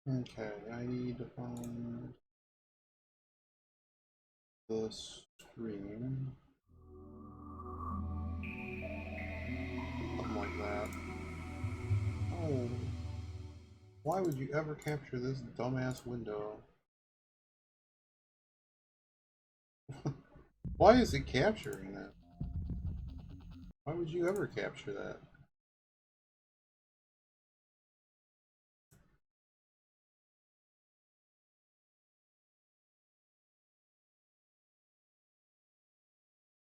Okay, I need to find the stream. Something like that. Oh, why would you ever capture this dumbass window? Why is it capturing that? Why would you ever capture that?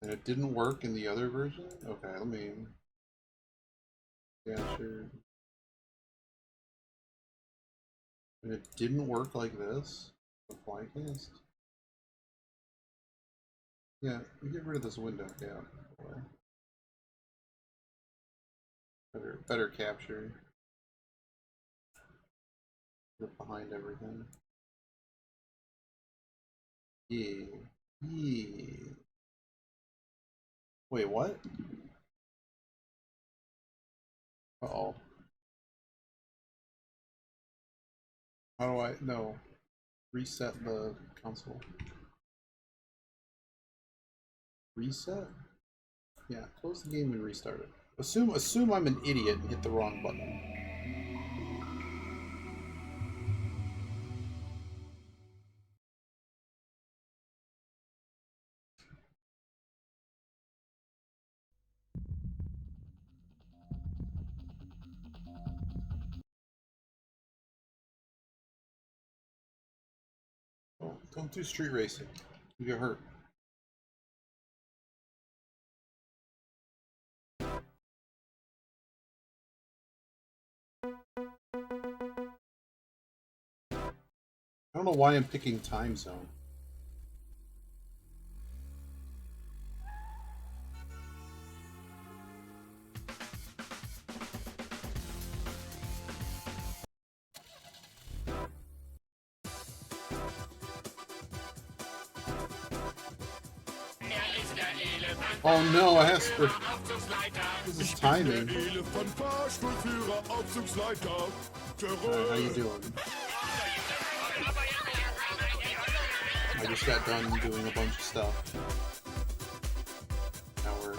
And it didn't work in the other version? Okay, let me capture. And it didn't work like this? The flycast? Yeah, get rid of this window. Yeah. Better capture. Look behind everything. Yeah. Yeah. Wait, what? Uh-oh. How do I... No. Reset the console. Reset? Yeah, close the game and restart it. Assume I'm an idiot and hit the wrong button. Oh, don't do street racing. You get hurt. I don't know why I'm picking time zone. Oh no, Asper. This is timing. How you doing? I just got done doing a bunch of stuff. Now we're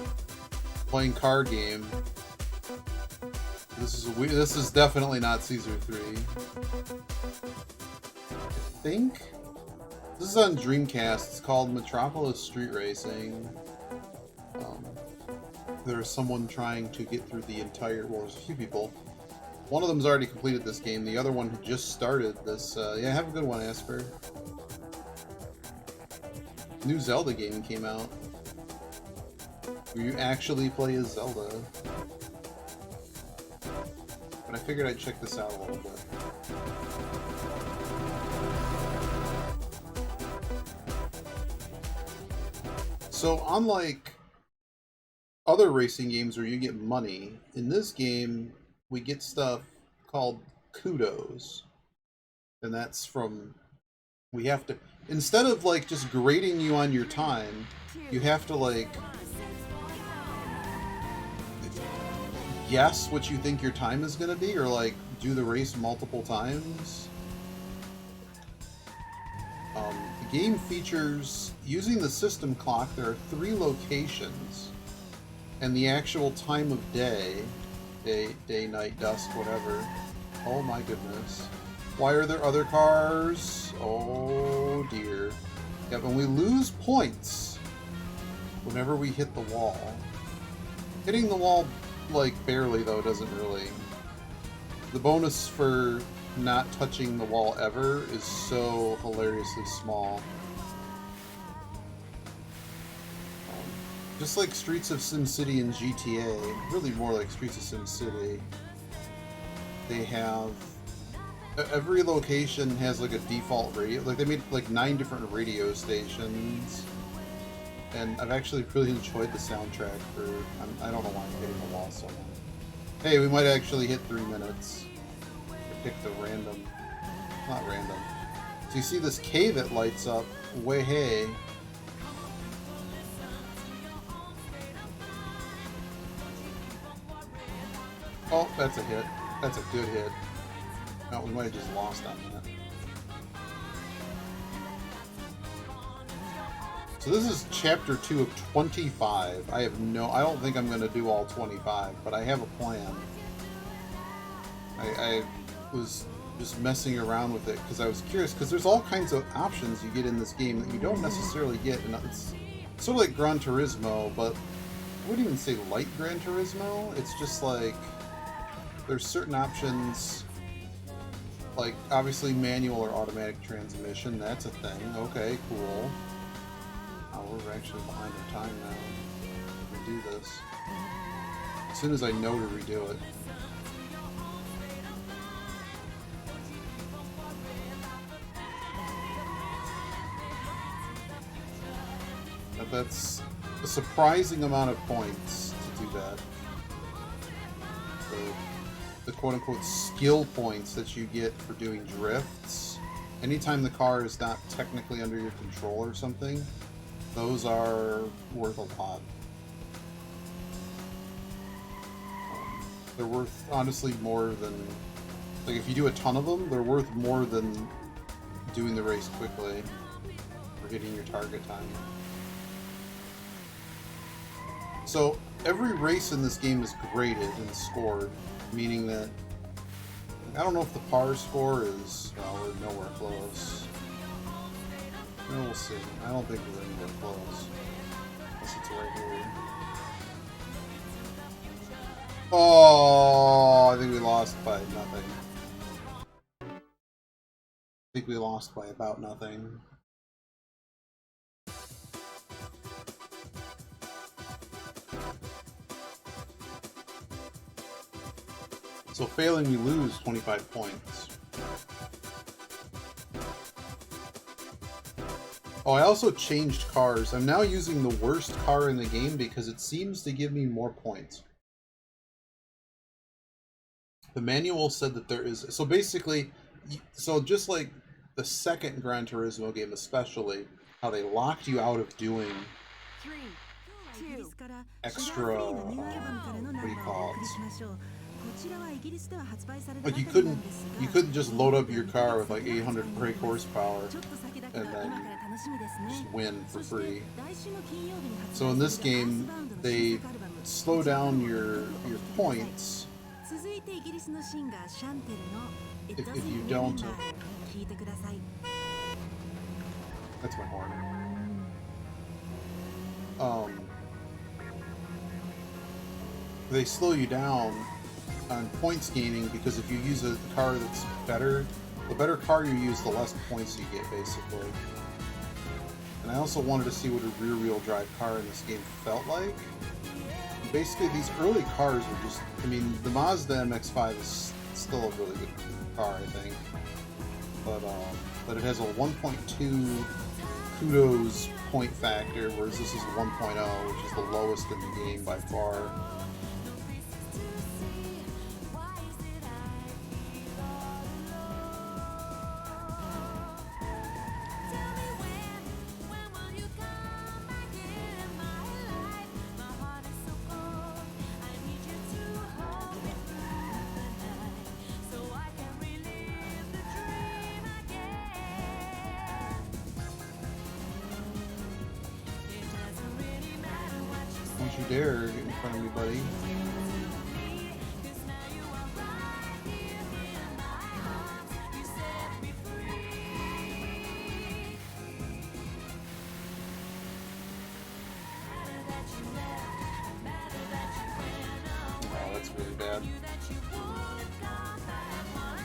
playing card game. This is definitely not Caesar 3. I think this is on Dreamcast. It's called Metropolis Street Racing. There's someone trying to get through the entire... Well, there's a few people. One of them's already completed this game. The other one who just started this... yeah, have a good one, Asper. New Zelda game came out. Where you actually play as Zelda. But I figured I'd check this out a little bit. So, unlike other racing games where you get money, in this game we get stuff called Kudos. And that's from... We have to... Instead of, like, just grading you on your time, you have to, like... guess what you think your time is going to be, or, like, do the race multiple times. The game features... Using the system clock, there are 3 locations. And the actual time of day, night, dusk, whatever. Oh my goodness. Why are there other cars? Oh dear. Yep, and we lose points whenever we hit the wall. Hitting the wall, like, barely, though, doesn't really... The bonus for not touching the wall ever is so hilariously small. Just like Streets of SimCity and GTA, really more like Streets of SimCity, they have... Every location has like a default radio. Like they made like 9 different radio stations. And I've actually really enjoyed the soundtrack for... I don't know why I'm hitting the wall so long. Hey, we might actually hit 3 minutes. I picked a random... Not random. So you see this cave that lights up. Way hey. Oh, that's a hit. That's a good hit. No, we might have just lost on that. So this is chapter 2 of 25. I don't think I'm going to do all 25, but I have a plan. I was just messing around with it because I was curious, because there's all kinds of options you get in this game that you don't necessarily get, and it's sort of like Gran Turismo, but I wouldn't even say light Gran Turismo. It's just like there's certain options, like obviously manual or automatic transmission. That's a thing. Okay, cool. Oh, we're actually behind our time now. We do this as soon as I know to redo it. But that's a surprising amount of points to do that. The quote-unquote skill points that you get for doing drifts. Anytime the car is not technically under your control or something, those are worth a lot. They're worth, honestly, more than... Like, if you do a ton of them, they're worth more than doing the race quickly or hitting your target time. So, every race in this game is graded and scored, meaning that... I don't know if the par score is... Well, we're nowhere close. No, we'll see. I don't think we're anywhere close. Unless it's right here. Oh, I think we lost by nothing. I think we lost by about nothing. So failing, we lose 25 points. Oh, I also changed cars. I'm now using the worst car in the game because it seems to give me more points. The manual said that there is... So basically, so just like the second Gran Turismo game especially, how they locked you out of doing extra... what do you call it? Like you couldn't just load up your car with like 800 brake horsepower and then just win for free. So in this game, they slow down your points if you don't. That's my horn. They slow you down on points gaining, because if you use a car that's better, the better car you use, the less points you get, basically. And I also wanted to see what a rear-wheel drive car in this game felt like. Basically, these early cars were just... I mean, the Mazda MX-5 is still a really good car, I think. But it has a 1.2 Kudos point factor, whereas this is 1.0, which is the lowest in the game by far. Don't you dare get in front of me, buddy. Oh, that's really bad.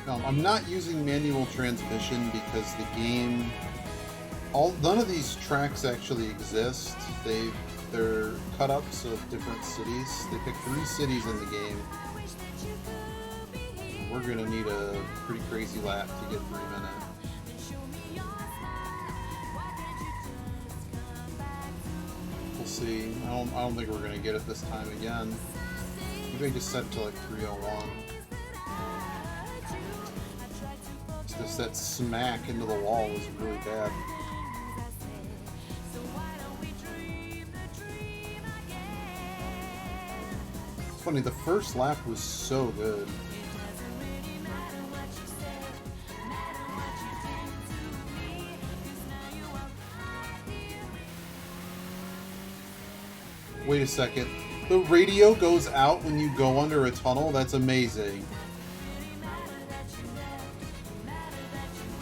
No, I'm not using manual transmission because the game... None of these tracks actually exist. They're cut-ups of different cities. They pick 3 cities in the game. We're gonna need a pretty crazy lap to get 3 minutes. We'll see. I don't think we're gonna get it this time again. Maybe I just set it to like 301. Just that smack into the wall was really bad. Funny, the first lap was so good. Wait a second. The radio goes out when you go under a tunnel? That's amazing.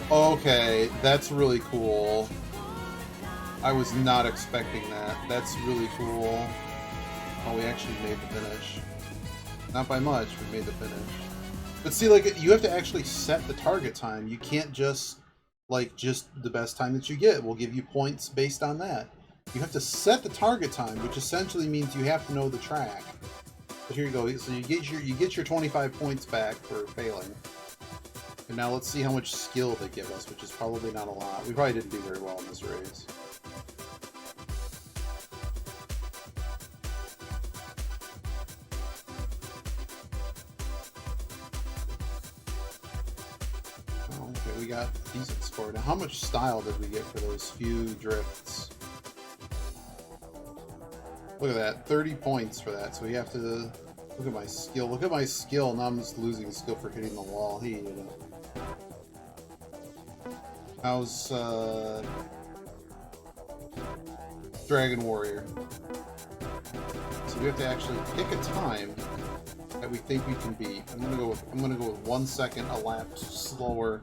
Okay, that's really cool. I was not expecting that. That's really cool. Oh, we actually made the finish. Not by much, we made the finish. But see, like, you have to actually set the target time. You can't just, like, just the best time that you get. We'll give you points based on that. You have to set the target time, which essentially means you have to know the track. But here you go. So you get your 25 points back for failing. And now let's see how much skill they give us, which is probably not a lot. We probably didn't do very well in this race. Okay, we got a decent score. Now, how much style did we get for those few drifts? Look at that, 30 points for that. So you have to look at my skill. Look at my skill. Now I'm just losing skill for hitting the wall. Hey, how's Dragon Warrior? So we have to actually pick a time that we think we can beat. I'm gonna go with 1 second a lap slower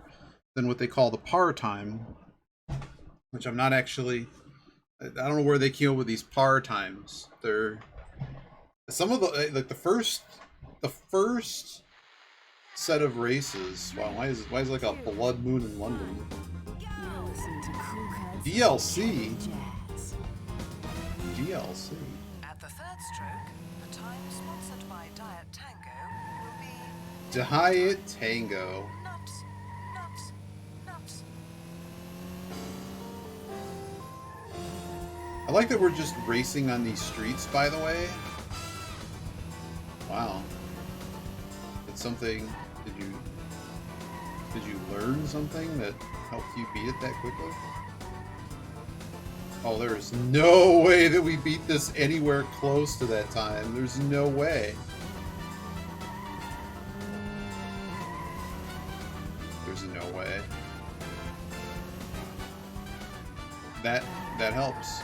than what they call the par time, which I'm not actually. I don't know where they came up with these par times. They're some of the like the first set of races. Wow, why is it like a blood moon in London? DLC. DLC. At the third stroke, the time sponsored by Diet Tango will be Diet Tango. nuts, nuts, nuts. I like that we're just racing on these streets, by the way. Wow. It's something. Did you learn something that helped you beat it that quickly? Oh, there's no way that we beat this anywhere close to that time. There's no way. There's no way. That helps.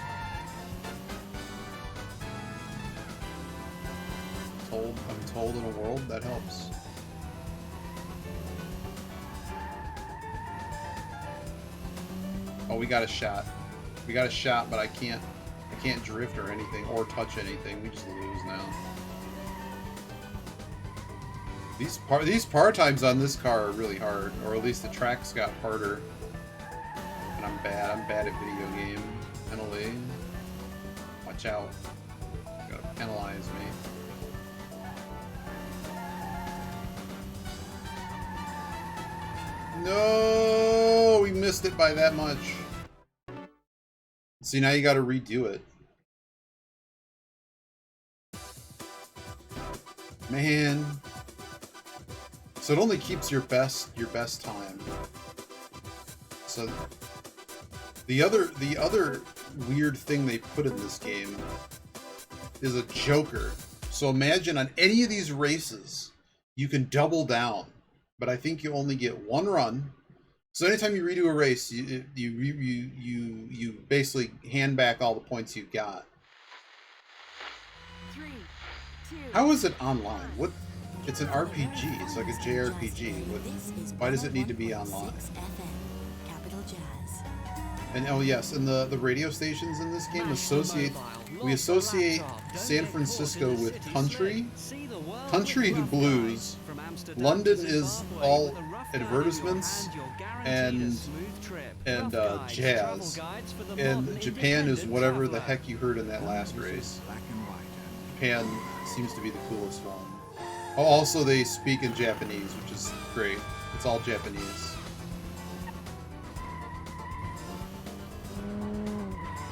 I'm told in a world that helps. Oh, we got a shot. We got a shot, but I can't drift or anything or touch anything. We just lose now. These par times on this car are really hard, or at least the tracks got harder. And I'm bad. I'm bad at video game penalty. Watch out. You gotta penalize me. No, we missed it by that much. See, now you got to redo it. Man. So it only keeps your best time. So the other weird thing they put in this game is a joker. So imagine on any of these races, you can double down. But I think you only get one run. So anytime you redo a race, you basically hand back all the points you got. 3, 2. How is it online? What? It's an RPG. It's like a JRPG. Why does it need to be online? And oh yes, and the radio stations in this game we associate San Francisco with country and blues. London is all advertisements and jazz, and Japan is whatever the heck you heard in that last race. Japan seems to be the coolest one. Oh, also they speak in Japanese, which is great. It's all Japanese.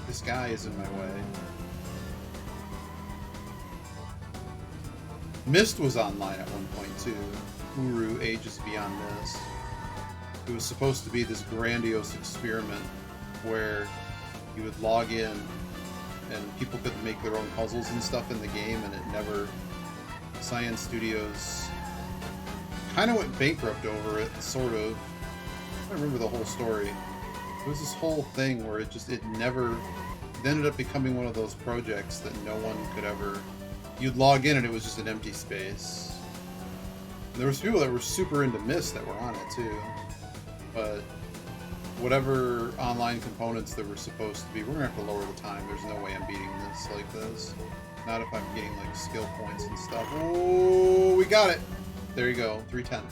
This guy is in my way. Myst was online at one point too. Uru Ages Beyond Myst. It was supposed to be this grandiose experiment where you would log in and people could make their own puzzles and stuff in the game, and it never. Science Studios kind of went bankrupt over it, sort of. I don't remember the whole story. It was this whole thing where it never It ended up becoming one of those projects that no one could ever... You'd log in and it was just an empty space. And there was people that were super into Myst that were on it too. But whatever online components there were supposed to be, we're gonna have to lower the time. There's no way I'm beating this like this. Not if I'm getting like skill points and stuff. Oh, we got it! There you go, 3/10.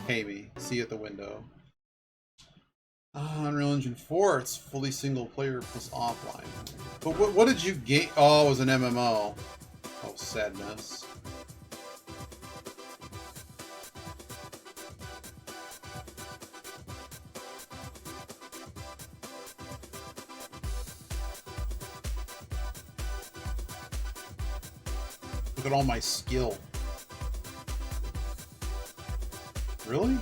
Pay me. See you at the window. Unreal Engine 4, it's fully single player plus offline. But what did you gain? Oh, it was an MMO. Oh, sadness. Look at all my skill. Really?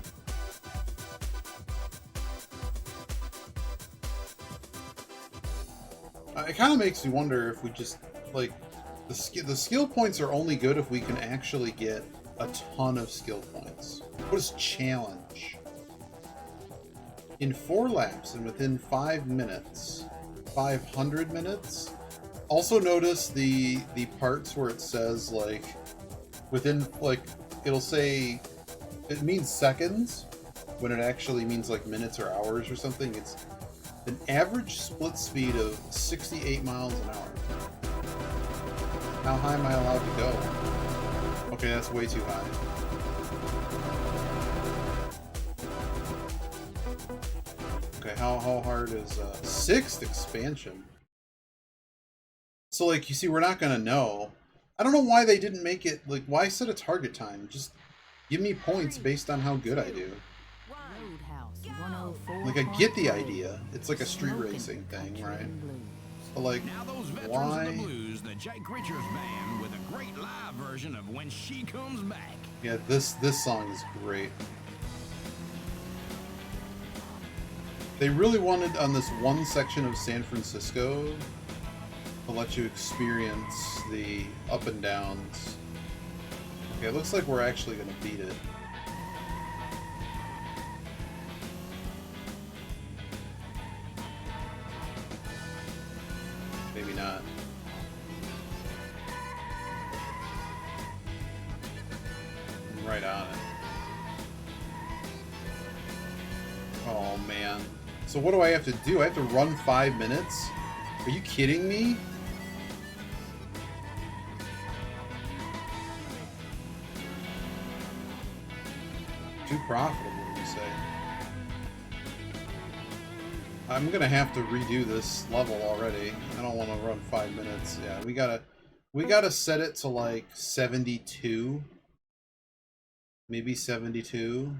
It kind of makes me wonder if we just, like, the skill points are only good if we can actually get a ton of skill points. What is challenge? In 4 laps and within 5 minutes, 500 minutes. Also notice the parts where it says, like, within, like, it'll say, it means seconds when it actually means like minutes or hours or something. It's an average split speed of 68 miles an hour. How high am I allowed to go? Okay, that's way too high. Okay, how hard is 6th expansion? So, like, you see, we're not gonna know. I don't know why they didn't make it, like, why set a target time? Just give me points based on how good I do. Like, I get the idea. It's like a street racing thing, right? But, like, why? Of the blues, the Jake Richards band with a great live version of When She Comes Back. Yeah, this song is great. They really wanted on this one section of San Francisco to let you experience the up and downs. Okay, it looks like we're actually going to beat it. Maybe not. I'm right on it. Oh man. So what do I have to do? I have to run 5 minutes? Are you kidding me? Too profitable, you say? I'm gonna have to redo this level already. I don't want to run 5 minutes. Yeah, we gotta set it to like 72, maybe 72.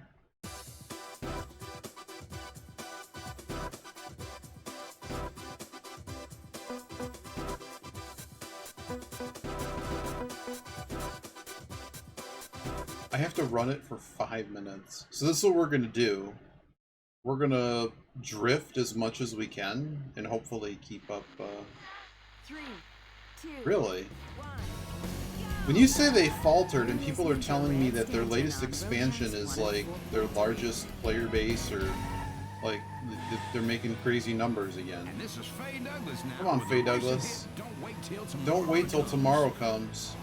I have to run it for 5 minutes. So this is what we're gonna do. We're gonna drift as much as we can and hopefully keep up. 3, 2, Really? 1. When you say they faltered and people are telling me that their latest expansion is like their largest player base, or like they're making crazy numbers again. And this is Faye Douglas now. Come on, with Faye the recent Douglas. hit, Don't wait till tomorrow. Don't wait till tomorrow comes.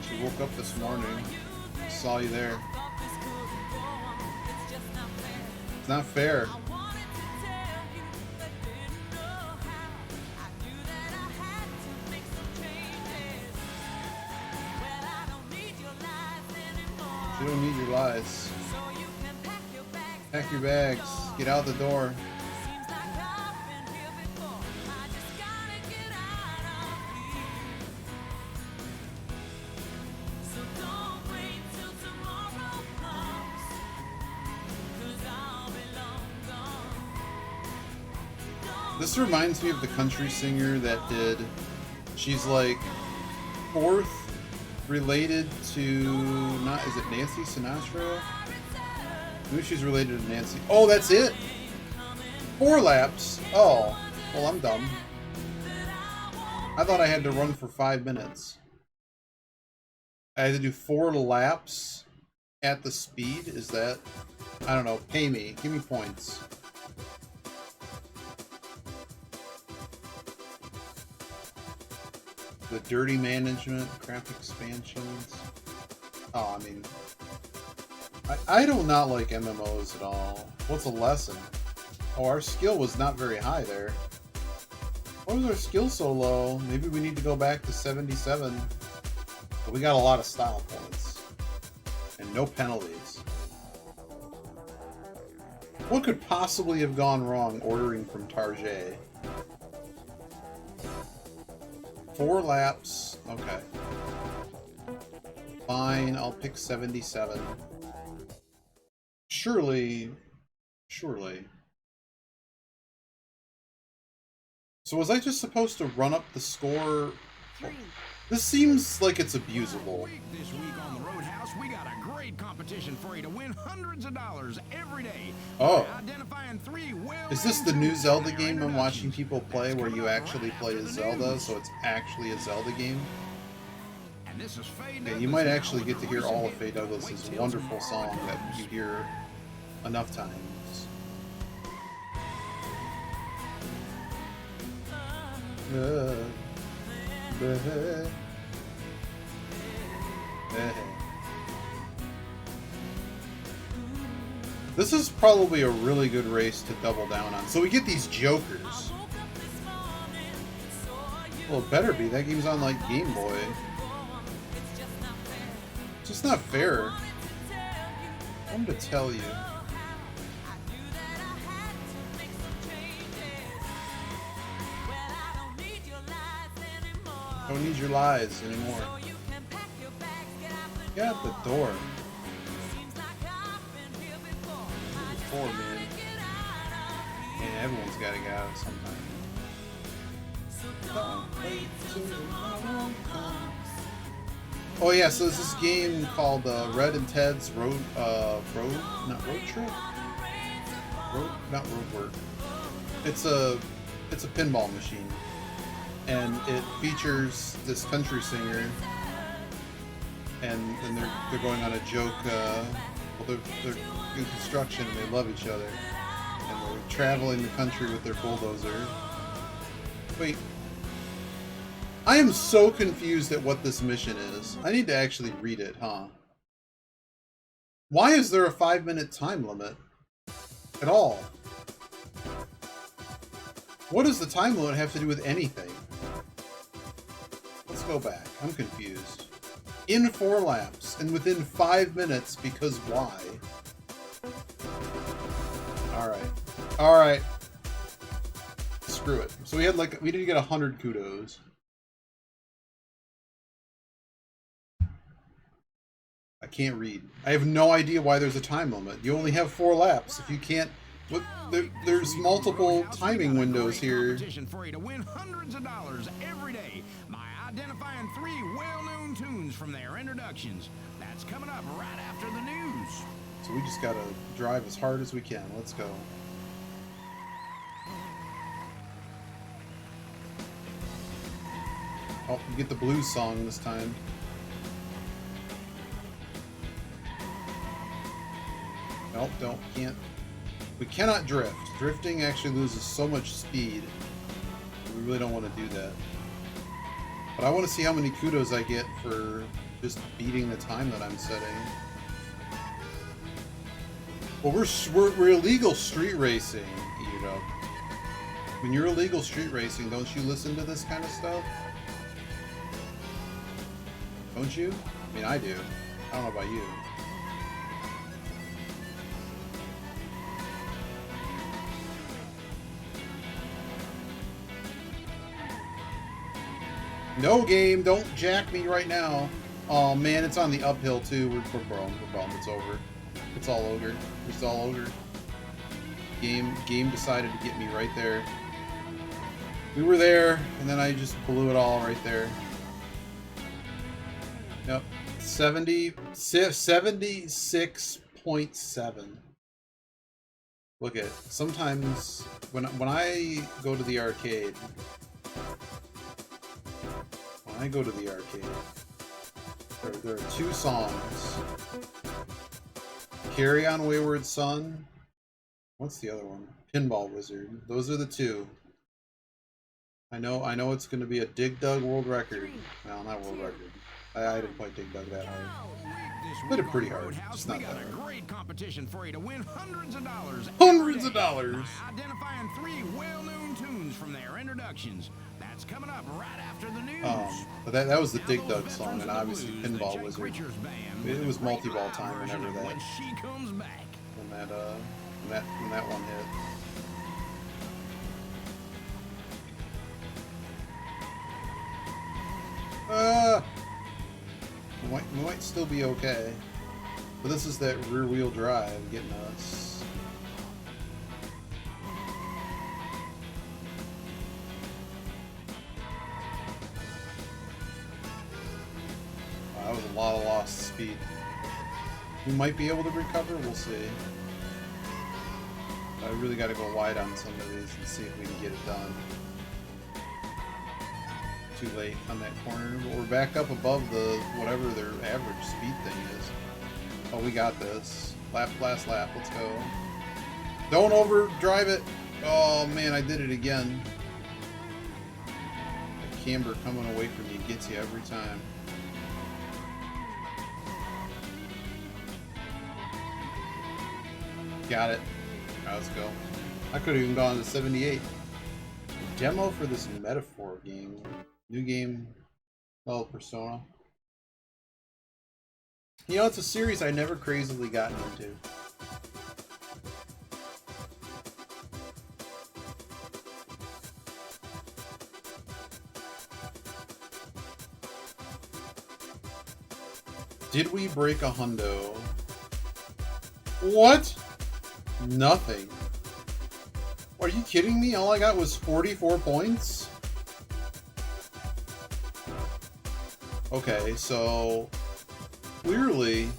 She woke up this morning. Saw you there. It's not fair. You don't need your lies. Pack your bags. Get out the door. This reminds me of the country singer that did. She's like 4th related to, not, is it Nancy Sinatra? Maybe she's related to Nancy. Oh, that's it? 4 laps? Oh, well, I'm dumb. I thought I had to run for 5 minutes. I had to do 4 laps at the speed? Is that... I don't know. Pay me. Give me points. The dirty management, craft expansions. Oh, I mean... I do not like MMOs at all. What's a lesson? Oh, our skill was not very high there. Why was our skill so low? Maybe we need to go back to 77. But we got a lot of style points. And no penalties. What could possibly have gone wrong ordering from Target? 4 laps. Okay. Fine, I'll pick 77. Surely. So was I just supposed to run up the score? 3, This seems like it's abusable. This week on the Roadhouse, we got a great competition for you to win hundreds of dollars every day. Oh. Identifying 3 Is this the new Zelda game I'm watching people play where you actually play as Zelda, so it's actually a Zelda game? And this is Faye Yeah, you might actually get to hear all of Faye Douglas's wonderful song that you hear enough times. This is probably a really good race to double down on. So we get these jokers. Well, it better be. That game's on, like, Game Boy. It's just not fair. I'm to tell you. Don't need your lies anymore. Get out the door. Before, man. Man, everyone's got to get out sometime. Oh yeah, so there's this game called Red and Ted's Road Trip? Not Road Work. It's a pinball machine. And it features this country singer, and they're going on a joke. Well, they're in construction and they love each other, and they're traveling the country with their bulldozer. Wait, I am so confused at what this mission is. I need to actually read it, huh? Why is there a 5-minute time limit at all? What does the time limit have to do with anything? Let's go back. I'm confused. In 4 laps, and within 5 minutes, because why? Alright. Screw it. So we didn't get 100 kudos. I can't read. I have no idea why there's a time limit. You only have 4 laps. If you can't... There's multiple timing windows here. For you to win hundreds of dollars every day by identifying 3 well-known tunes from their introductions. That's coming up right after the news. So we just gotta drive as hard as we can. Let's go. Oh, you get the blues song this time. Nope, can't. We cannot drift. Drifting actually loses so much speed. We really don't want to do that. But I want to see how many kudos I get for just beating the time that I'm setting. Well, we're illegal street racing, you know. When you're illegal street racing, don't you listen to this kind of stuff? Don't you? I mean, I do. I don't know about you. No game, don't jack me right now. Oh man, it's on the uphill too. We're bummed. It's over. It's all over. It's all over. Game decided to get me right there. We were there, and then I just blew it all right there. Yep. 76.7. Look at sometimes when I go to the arcade, there are two songs. Carry On Wayward Son. What's the other one? Pinball Wizard. Those are the two. I know it's going to be a Dig Dug world record. No, not world record. I didn't quite Dig Dug that hard. Did it pretty hard. Just not that hard. Great competition for you to win hundreds of dollars. Hundreds of dollars. Identifying 3 well-known tunes from their introductions. That's coming up right after the news. But that was the Dig Dug song, and obviously Pinball Wizard. It was multi-ball time whenever that. When she comes back. When that one hit. We might still be okay. But this is that rear wheel drive getting us. Wow, that was a lot of lost speed. We might be able to recover, we'll see. I really got to go wide on some of these and see if we can get it done. Too late on that corner, but we're back up above the whatever their average speed thing is. Oh, we got this. Last lap, let's go. Don't overdrive it. Oh man, I did it again. That camber coming away from you gets you every time. Got it. Right, let's go. I could have even gone to 78. Demo for this Metaphor game. New game. Oh, Persona. You know, it's a series I never crazily gotten into. Did we break a hundo? What? Nothing. Are you kidding me? All I got was 44 points? Okay, so clearly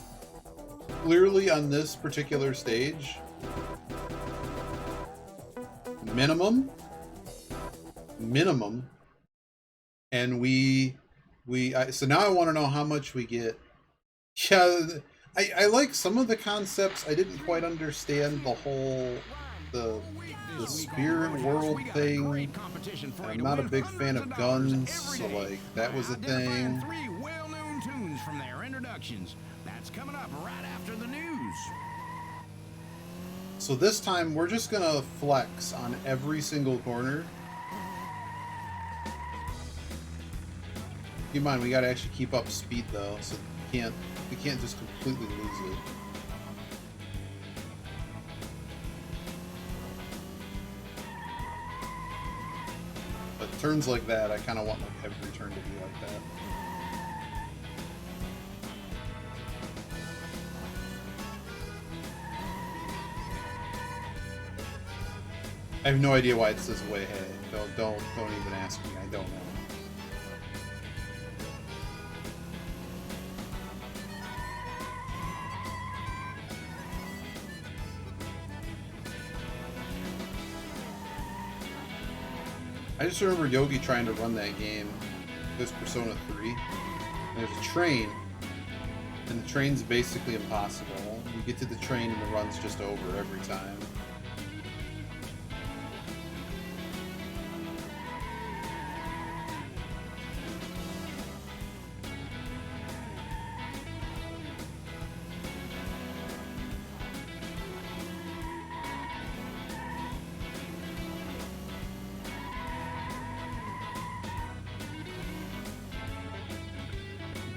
on this particular stage, minimum, and so now I want to know how much we get. Yeah, I like some of the concepts. I didn't quite understand the whole the spirit world thing. I'm not a big fan of guns, so like that was a thing. 3 well-known tunes from their introductions. That's coming up right after the news. So this time we're just gonna flex on every single corner. Keep in mind we gotta actually keep up speed though, so we can't just completely lose it. But turns like that, I kind of want like every turn to be like that. I have no idea why it says way hey. Don't even ask me. I don't know. I just remember Yogi trying to run that game. This Persona 3. And there's a train, and the train's basically impossible. You get to the train and the run's just over every time.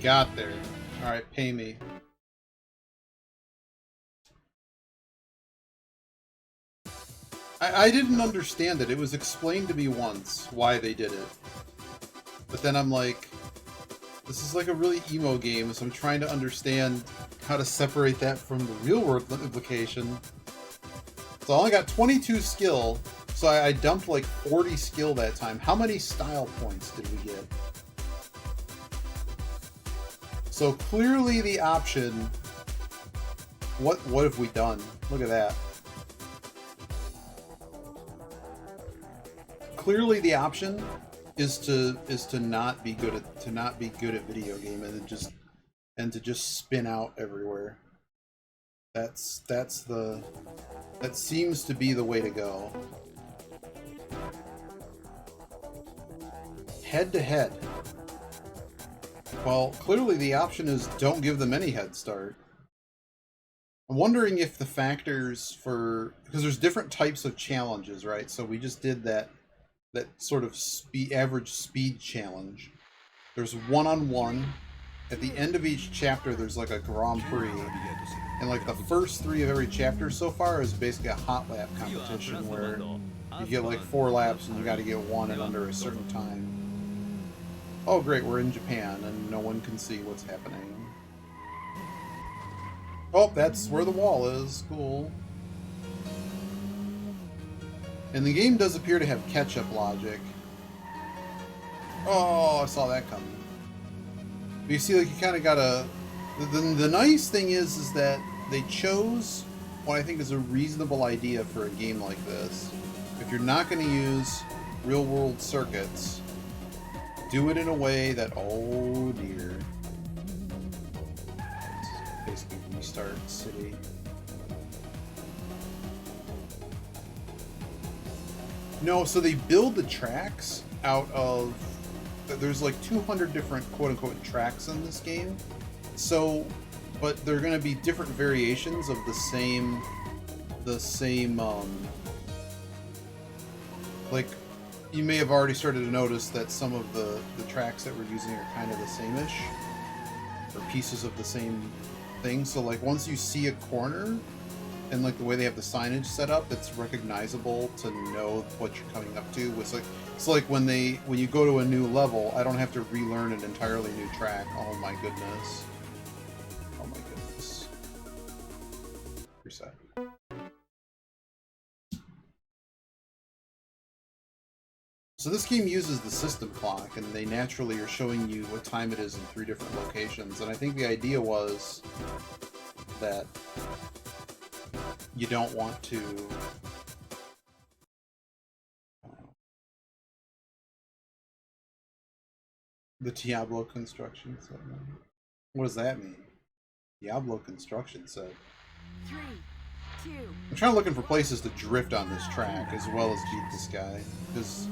Got there. Alright, pay me. I didn't understand it. It was explained to me once why they did it. But then I'm like, this is like a really emo game, so I'm trying to understand how to separate that from the real world implication. So I only got 22 skill, so I dumped like 40 skill that time. How many style points did we get? So clearly the option, what have we done? Look at that. clearly the option is to not be good at video game and to just spin out everywhere. That seems to be the way to go. Head to head. Well, clearly the option is don't give them any head start. I'm wondering if the factors for, because there's different types of challenges, right? So we just did that sort of average speed challenge. There's one-on-one. At the end of each chapter, there's like a Grand Prix. And like the first 3 of every chapter so far is basically a hot lap competition where you get like 4 laps and you got to get 1 in under a certain time. Oh great, we're in Japan and no one can see what's happening. Oh, that's where the wall is. Cool. And the game does appear to have catch-up logic. Oh, I saw that coming. But you see, like, you kind of gotta... The nice thing is that they chose what I think is a reasonable idea for a game like this. If you're not going to use real-world circuits, do it in a way that... Oh, dear. Basically, restart city. No, so they build the tracks out of... There's like 200 different quote-unquote tracks in this game. So, but they're going to be different variations of the same, like, you may have already started to notice that some of the tracks that we're using are kind of the same-ish, or pieces of the same thing. So, like, once you see a corner, and like the way they have the signage set up, it's recognizable to know what you're coming up to. It's like when you go to a new level, I don't have to relearn an entirely new track. Oh my goodness. Oh my goodness. Reset. So this game uses the system clock, and they naturally are showing you what time it is in 3 different locations. And I think the idea was that you don't want to the Diablo construction set. What does that mean? Diablo construction set. 3, 2. I'm trying looking for places to drift on this track as well as beat this guy, because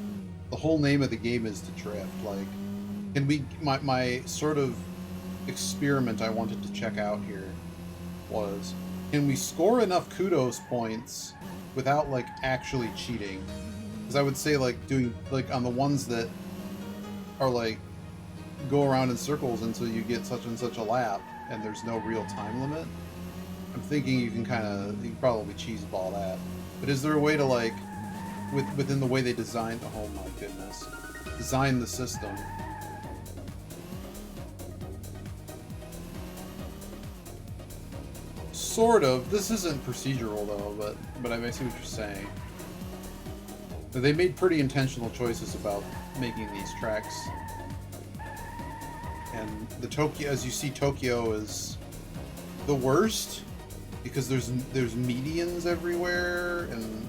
the whole name of the game is to drift. Like, can we? My sort of experiment I wanted to check out here was, can we score enough Kudos points without like actually cheating? Because I would say like doing like on the ones that are like go around in circles until you get such and such a lap and there's no real time limit. I'm thinking you can probably cheeseball that. But is there a way to like within the way they designed, oh my goodness, design the system? Sort of. This isn't procedural though, but I see what you're saying. They made pretty intentional choices about making these tracks. And the Tokyo, as you see, Tokyo is the worst because there's medians everywhere, and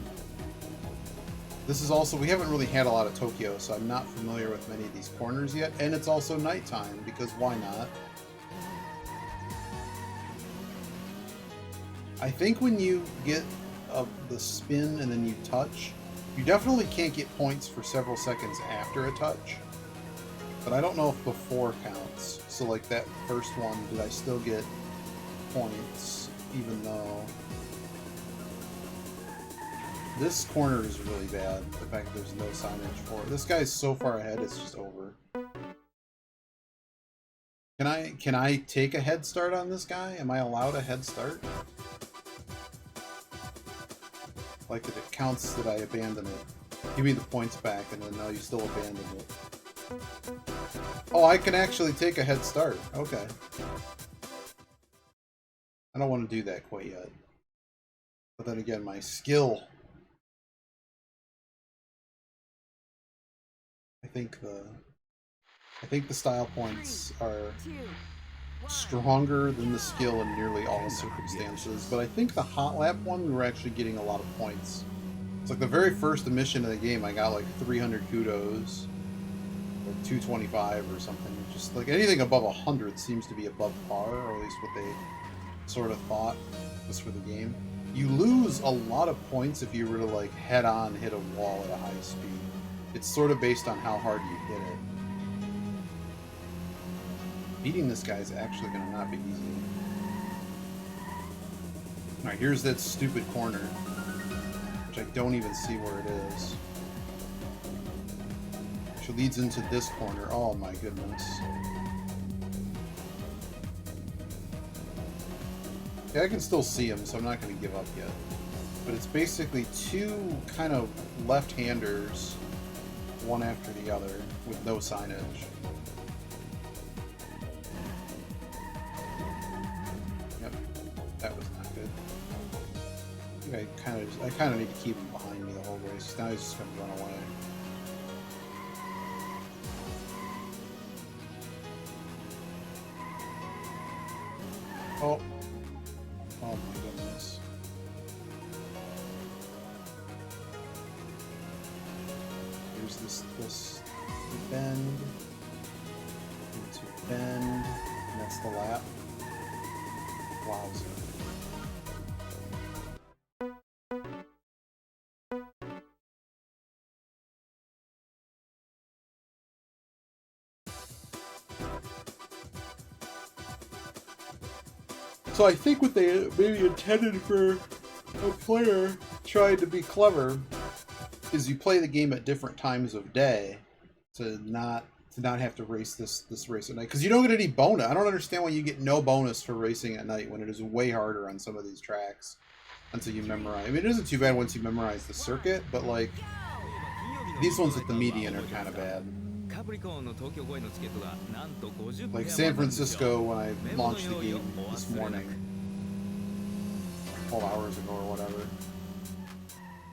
this is also, we haven't really had a lot of Tokyo, so I'm not familiar with many of these corners yet. And it's also nighttime because why not? I think when you get the spin and then you touch, you definitely can't get points for several seconds after a touch. But I don't know if before counts. So like that first one, did I still get points even though... This corner is really bad. The fact that there's no signage for it. This guy's so far ahead, it's just over. Can I take a head start on this guy? Am I allowed a head start? Like that it counts that I abandon it. Give me the points back, and then no, you still abandoned it. Oh, I can actually take a head start. Okay. I don't want to do that quite yet. But then again, my skill. I think the style points are stronger than the skill in nearly all circumstances, but I think the hot lap one, we were actually getting a lot of points It's like the very first mission of the game, I got like 300 kudos, or 225 or something. Just like anything above 100 seems to be above par, or at least what they sort of thought was for the game. You lose a lot of points if you were to like head-on hit a wall at a high speed. It's sort of based on how hard you hit it. Beating this guy is actually going to not be easy. Alright, here's that stupid corner, which I don't even see where it is. Which leads into this corner. Oh my goodness. Yeah, I can still see him, so I'm not going to give up yet. But it's basically two kind of left-handers, one after the other, with no signage. Yep, that was not good. I think I kind of need to keep him behind me the whole race. Now he's just going to run away. Oh. Oh my goodness. Here's this bend, into bend, and that's the lap. Wowza. So I think what they maybe intended for a player trying to be clever is you play the game at different times of day to not have to race this race at night, because you don't get any bonus. I don't understand why you get no bonus for racing at night when it is way harder on some of these tracks until you memorize. I mean, it isn't too bad once you memorize the circuit, but like these ones at the median are kind of bad. Like San Francisco, when I launched the game this morning, 12 hours ago or whatever,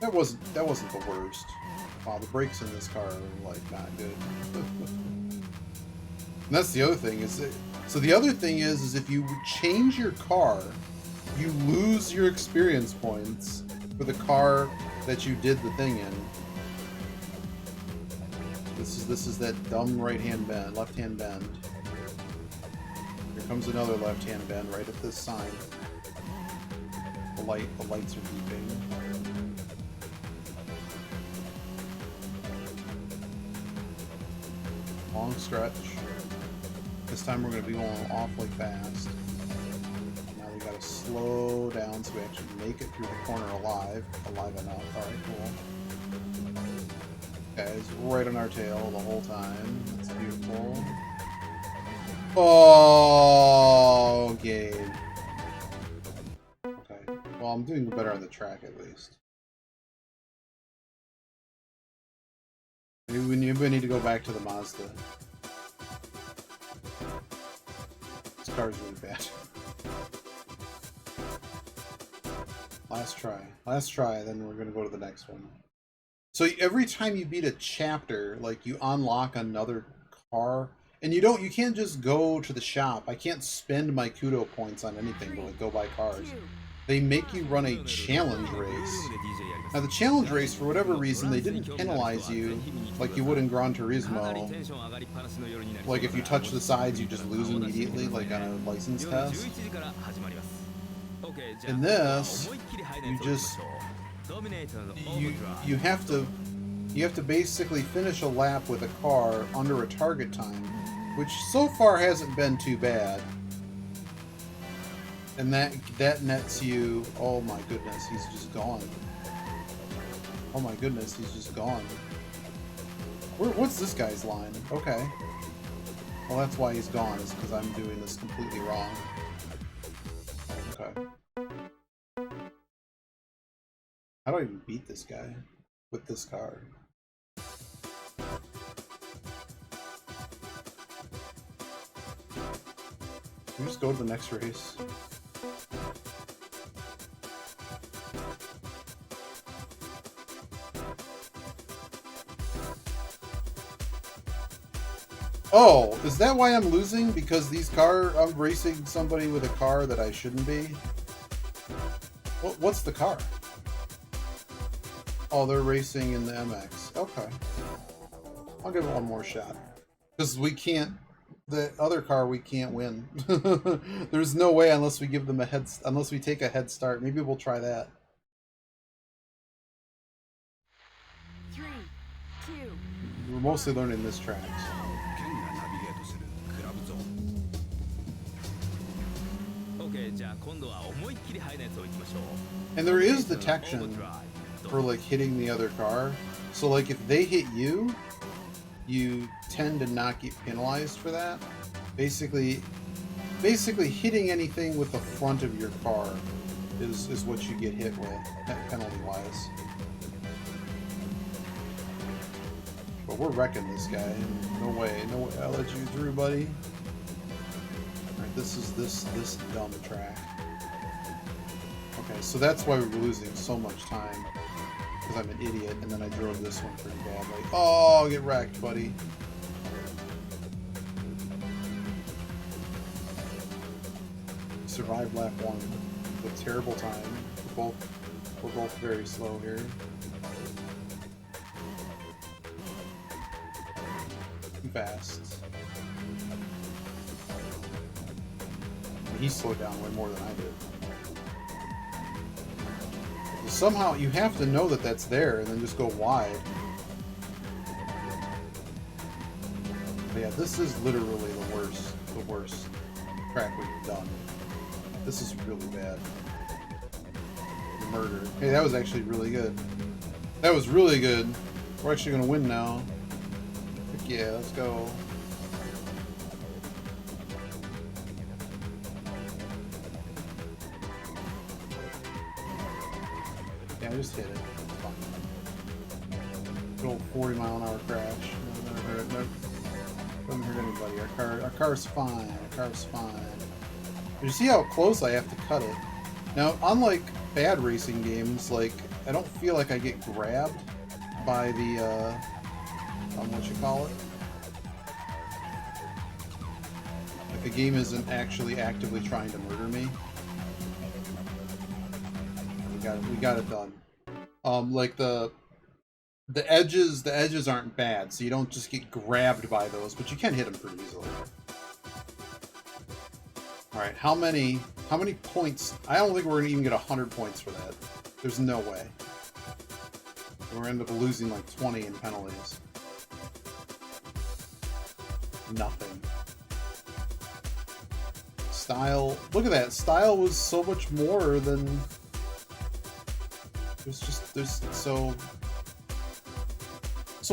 that wasn't the worst. Wow, the brakes in this car are like not good. And that's the other thing is that, so the other thing is if you change your car, you lose your experience points for the car that you did the thing in. This is that dumb right-hand bend, left-hand bend. Here comes another left-hand bend right at this sign. The lights are beeping. Long stretch. This time we're going to be going awfully fast. Now we got to slow down so we actually make it through the corner alive enough. All right, cool. Guys, right on our tail the whole time. That's beautiful. Oh, Gabe. Okay. Well, I'm doing better on the track at least. Maybe we need to go back to the Mazda. This car's really bad. Last try, then we're gonna go to the next one. So every time you beat a chapter, like you unlock another car, and you can't just go to the shop. I can't spend my Kudo points on anything to like go buy cars. They make you run a challenge race. Now the challenge race, for whatever reason, they didn't penalize you like you would in Gran Turismo. Like if you touch the sides, you just lose immediately, like on a license test. In this, you have to basically finish a lap with a car under a target time, which so far hasn't been too bad. And that nets you. Oh my goodness, he's just gone. Oh my goodness, he's just gone. What's this guy's line? Okay. Well, that's why he's gone, is because I'm doing this completely wrong. Okay. How do I even beat this guy with this car? Can we just go to the next race? Oh, is that why I'm losing? Because I'm racing somebody with a car that I shouldn't be? What's the car? Oh, they're racing in the MX. Okay. I'll give it one more shot. Because we can't... The other car we can't win. There's no way unless we give them a unless we take a head start. Maybe we'll try that. 3, 2. We're mostly learning this track. And there is detection for like hitting the other car. So like if they hit you, you tend to not get penalized for that. Basically hitting anything with the front of your car is what you get hit with, penalty wise. But we're wrecking this guy. No way. I'll let you through, buddy. Alright, this is this dumb track. Okay, so that's why we were losing so much time. Because I'm an idiot, and then I drove this one pretty badly. Oh, get wrecked, buddy. Survived lap 1 with terrible time. We're both very slow here. Too fast. He slowed down way more than I did. Somehow you have to know that that's there and then just go wide. But yeah, this is literally the worst track we've done. This is really bad. The murder. Hey, that was actually really good. That was really good. We're actually gonna win now. Heck yeah, let's go. Yeah, I just hit it. It's fine. Good old 40-mile-an-hour crash. Doesn't hurt anybody. Our car's fine. Our car's fine. You see how close I have to cut it. Now, unlike bad racing games, like I don't feel like I get grabbed by the what you call it. Like the game isn't actually actively trying to murder me. We got it done. Like the edges aren't bad, so you don't just get grabbed by those, but you can hit them pretty easily. All right, how many points? I don't think we're gonna even get 100 points for that. There's no way. We're gonna end up losing like 20 in penalties. Nothing. Style. Look at that. Style was so much more than. So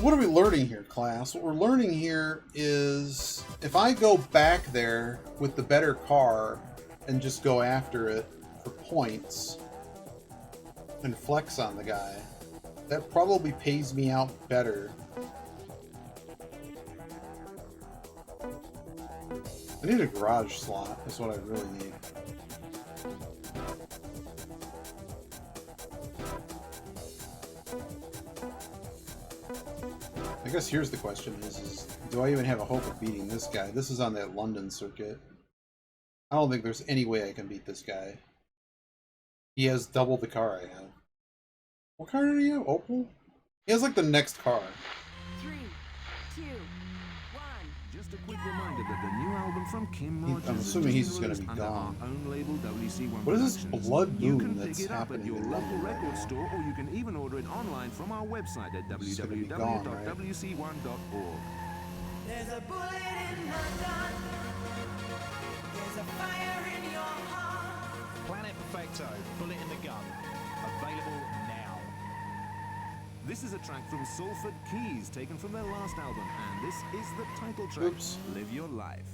what are we learning here, class? What we're learning here is if I go back there with the better car and just go after it for points and flex on the guy, that probably pays me out better. I need a garage slot, that's what I really need. I guess here's the question is do I even have a hope of beating this guy? This is on that London circuit. I don't think there's any way I can beat this guy. He has double the car I have. What car do you have? Opel? He has like the next car. 3, 2, 1. Just a quick reminder that the new album from Kim Rogers I'm assuming he's just gonna be gone. What is this blood moon that's happening You can in pick it up at your local London right record now? store, or you can even order it online from our website at He's gonna be gone, right? www.wc1.org. There's a bullet in my gun. There's a fire in your heart. Planet Perfecto, Bullet in the Gun. Available now. This is a track from Salford Keys, taken from their last album, and this is the title track, Oops. Live Your Life.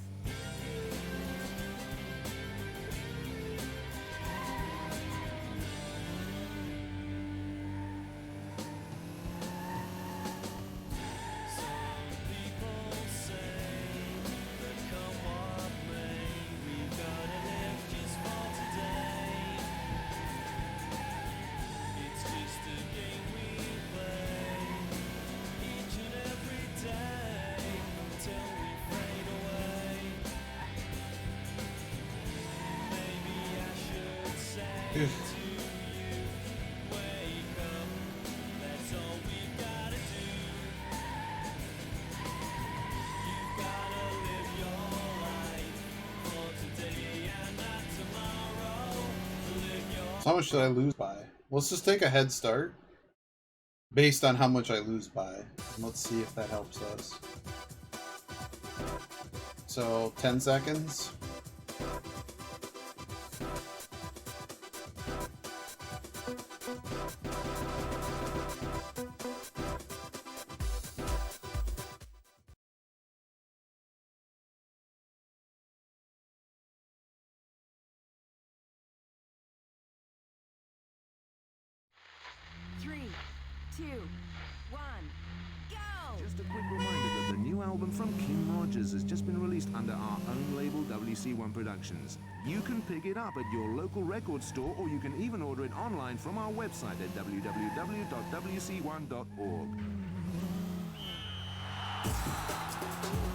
So how much did I lose by? Let's just take a head start based on how much I lose by. And let's see if that helps us. So 10 seconds. Three, two, one, go! Just a quick reminder that the new album from Kim Rogers has just been released under our own label, WC1 Productions. You can pick it up at your local record store, or you can even order it online from our website at www.wc1.org.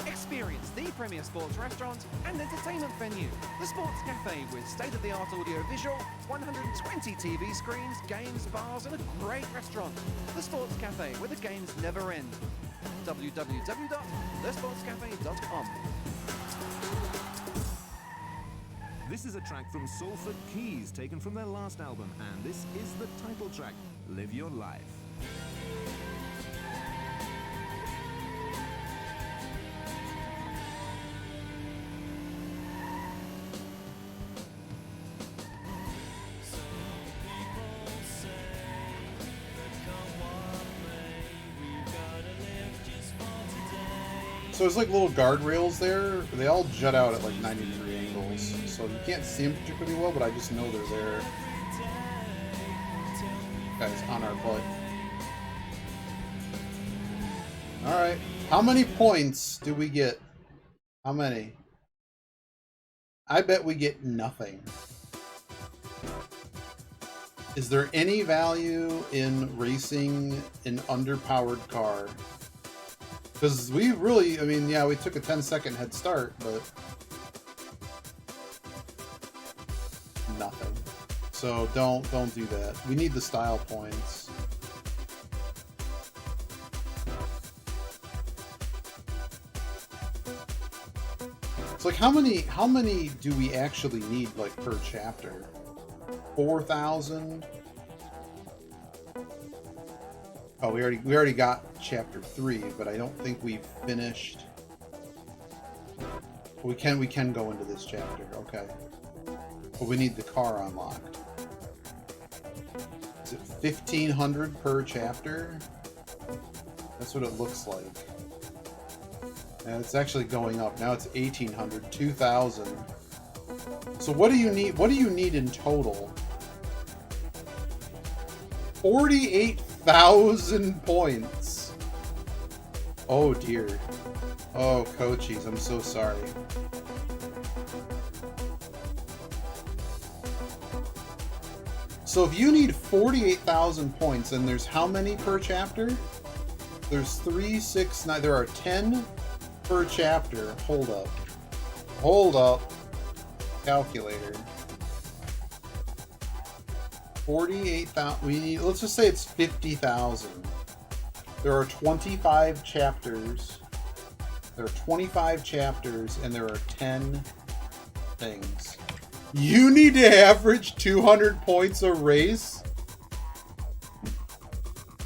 Experience the premier sports restaurant and entertainment venue. The Sports Cafe with state-of-the-art audio-visual, 120 TV screens, games, bars and a great restaurant. The Sports Cafe where the games never end. www.thesportscafe.com. This is a track from Salford Keys, taken from their last album, and this is the title track, Live Your Life. So there's like little guardrails there. They all jut out at like 90-degree angles. So you can't see them particularly well, but I just know they're there. Guys, on our butt. Alright. How many points do we get? How many? I bet we get nothing. Is there any value in racing an underpowered car? Because we really, I mean, yeah, we took a 10-second head start, but nothing. So don't do that. We need the style points. It's like how many do we actually need like per chapter? 4,000? Oh, we already got chapter 3, but I don't think we've finished. We can go into this chapter, okay. But we need the car unlocked. Is it 1,500 per chapter? That's what it looks like. And it's actually going up. Now it's 1,800, 2,000. So what do you need? What do you need in total? 48,000 points. Oh dear. Oh, coachies, I'm so sorry. So if you need 48,000 points, and there's how many per chapter? There's 3, 6, 9. There are 10 per chapter. Hold up. Hold up. Calculator. 48,000. We need. Let's just say it's 50,000. There are 25 chapters. There are 25 chapters, and there are 10 things. You need to average 200 points a race?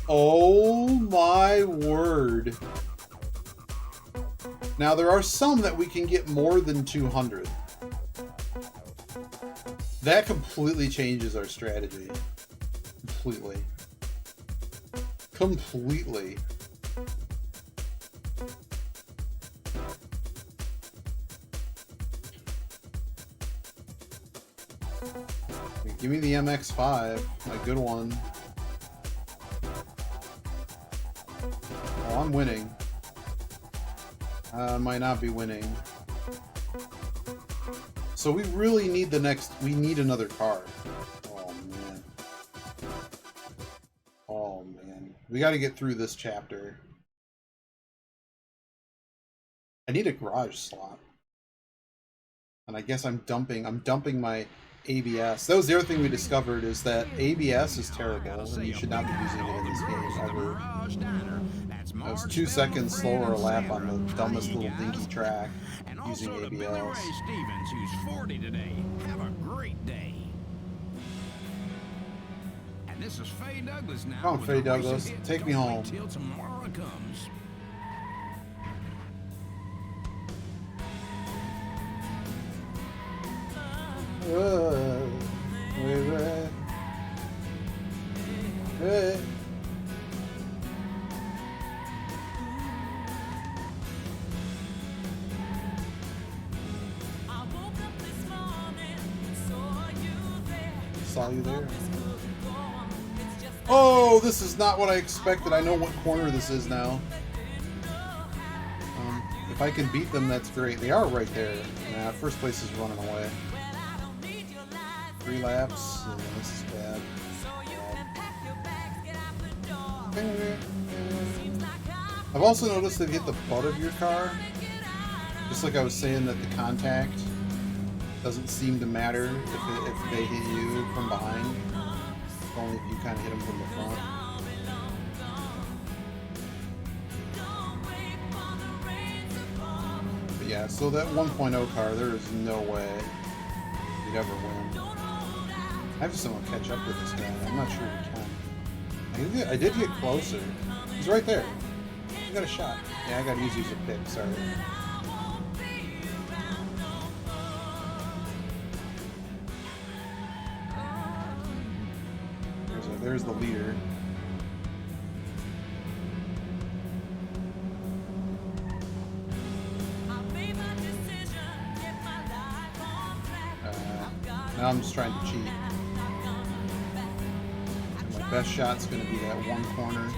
Oh my word. Now, there are some that we can get more than 200. That completely changes our strategy. Completely. Completely. Give me the MX-5, my good one. Oh, I'm winning. Might not be winning. So we really need we need another car. Oh man. Oh man. We gotta get through this chapter. I need a garage slot. And I guess I'm dumping my ABS. That was the other thing we discovered, is that ABS is terrible and you should not be using it in this game ever. That's I was Marge 2 spelled seconds with slower a Fred lap and on Sandra. the dumbest Hey, little guys. dinky track And using also to Billy ABS. Ray Stevens, who's 40 today. Have a great day. And this is Faye Douglas now. Come on, with Faye the racing Douglas, hit, take me Don't Wait home. Till Tomorrow Comes. Hey. I woke up this morning, saw you there. Saw you there. This couldn't go on. It's just Oh, this is not what I expected. I know what corner this is now. If I can beat them, that's great. They are right there. Nah, first place is running away. 3 laps. And this is bad. I've also noticed they hit the butt of your car. Just like I was saying that the contact doesn't seem to matter if they hit you from behind. Only if you kind of hit them from the front. But yeah, so that 1.0 car, there is no way you'd ever win. I have to somehow catch up with this guy. I'm not sure we can. I did get closer. He's right there. I got a shot. Yeah, I gotta use these a pick, sorry. There's the leader. Now I'm just trying to cheat. And my best shot's going to be that one corner.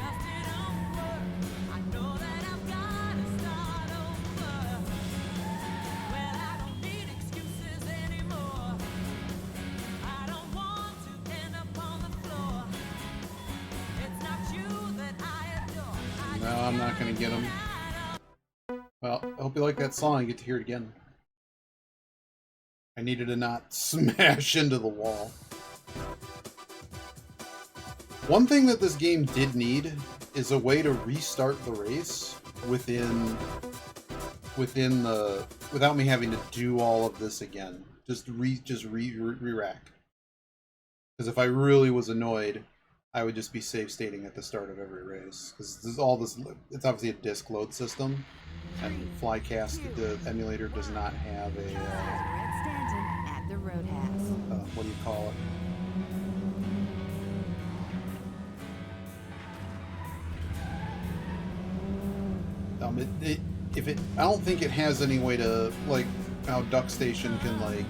No, I'm not going to get him. Well, I hope you like that song. You get to hear it again. I needed to not smash into the wall. One thing that this game did need is a way to restart the race within the without me having to do all of this again. Just re-rack. Because if I really was annoyed, I would just be save stating at the start of every race. Because there's all this. It's obviously a disc load system, and Flycast, the emulator, does not have a. At the Roadhouse. What do you call it? I don't think it has any way to, like, how Duck Station can, like,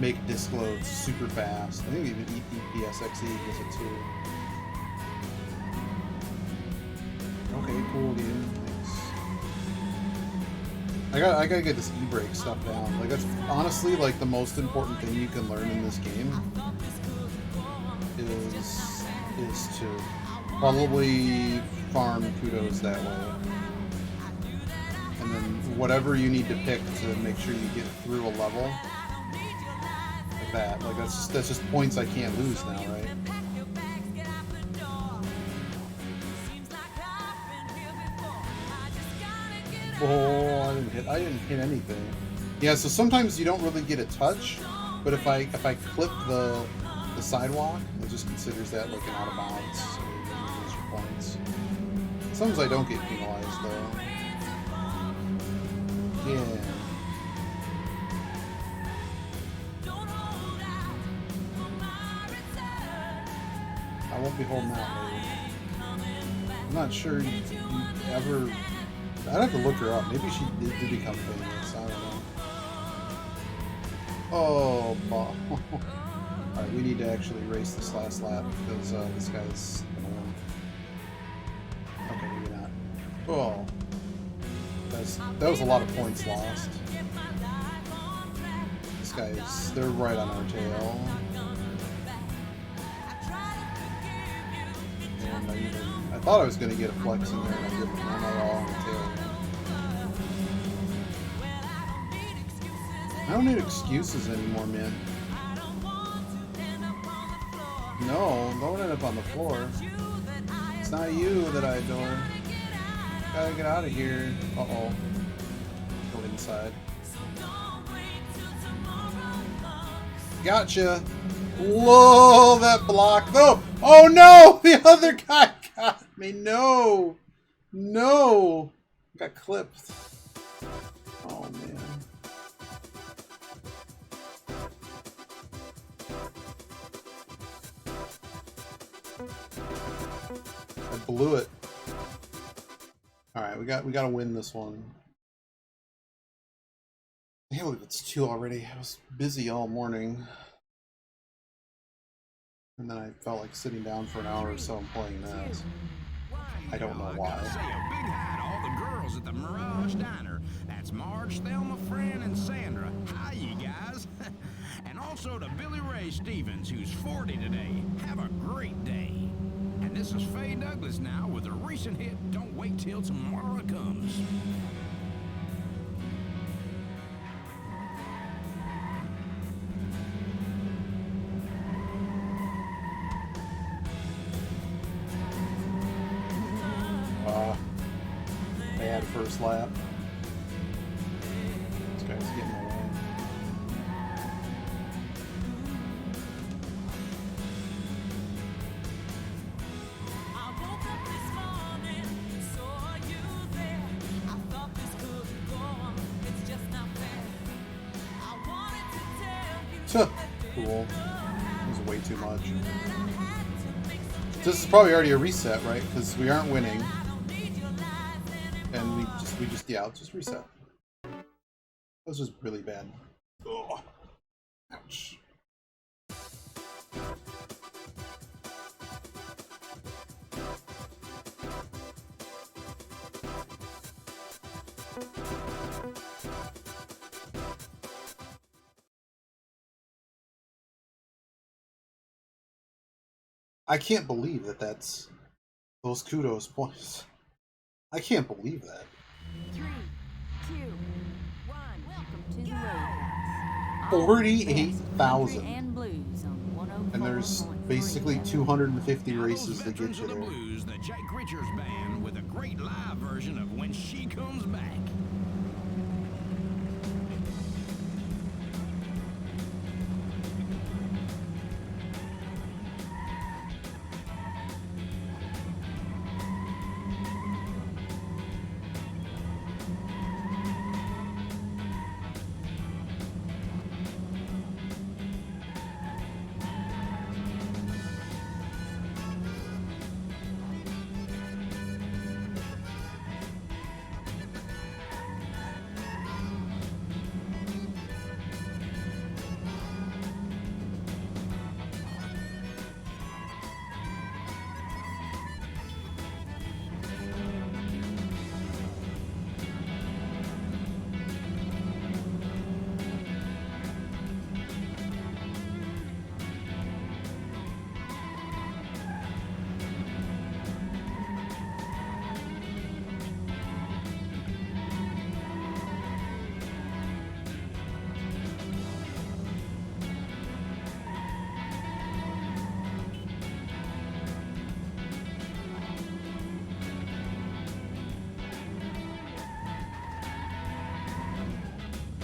make disc loads super fast. I think even EPSXE does it too. Okay, cool, dude. Thanks. I gotta get this e-brake stuff down. Like, that's honestly, like, the most important thing you can learn in this game is to probably farm Kudos that way. And then whatever you need to pick to make sure you get through a level, like that. Like, that's just points I can't lose now, right? Oh, I didn't hit anything. Yeah, so sometimes you don't really get a touch, but if I clip the sidewalk, it just considers that like an out of bounds, so you lose your points. Sometimes I don't get penalized though. Yeah. I won't be holding out later. I'm not sure you ever. I'd have to look her up. Maybe she did become famous. I don't know. Oh, alright, we need to actually race this last lap because this guy's gonna win. Okay, maybe not. Oh. That was a lot of points lost. This guy's, they're right on our tail. And I thought I was going to get a flex in there, and I didn't. I'm not all on the tail. I don't need excuses anymore, man. No, don't end up on the floor. It's not you that I adore. Gotta get out of here. Uh-oh. Go inside. Gotcha. Whoa, that block. No. Oh no! The other guy got me. No. No. Got clipped. Oh man. I blew it. Alright, we gotta win this one. I can't believe it's 2 already. I was busy all morning. And then I felt like sitting down for an hour or so and playing this. I don't know why. I gotta say a big hi to all the girls at the Mirage Diner. That's Marge, Thelma, Fran, and Sandra. Hi, you guys. And also to Billy Ray Stevens, who's 40 today. Have a great day. And this is Faye Douglas now with a recent hit, Don't Wait Till Tomorrow Comes. Bad first lap. This guy's getting away. Cool. This is way too much. This is probably already a reset, right? Because we aren't winning. And yeah, let's just reset. That was just really bad. Ugh. Ouch. I can't believe that that's those kudos points. I can't believe that. 3, 2, 1. Welcome to the Roadhouse. 48,000. And blues on 104.1. And there's basically 250 Now races those to get veterans you of the there. blues, the Jake Richards Band, with a great live version of When She Comes Back.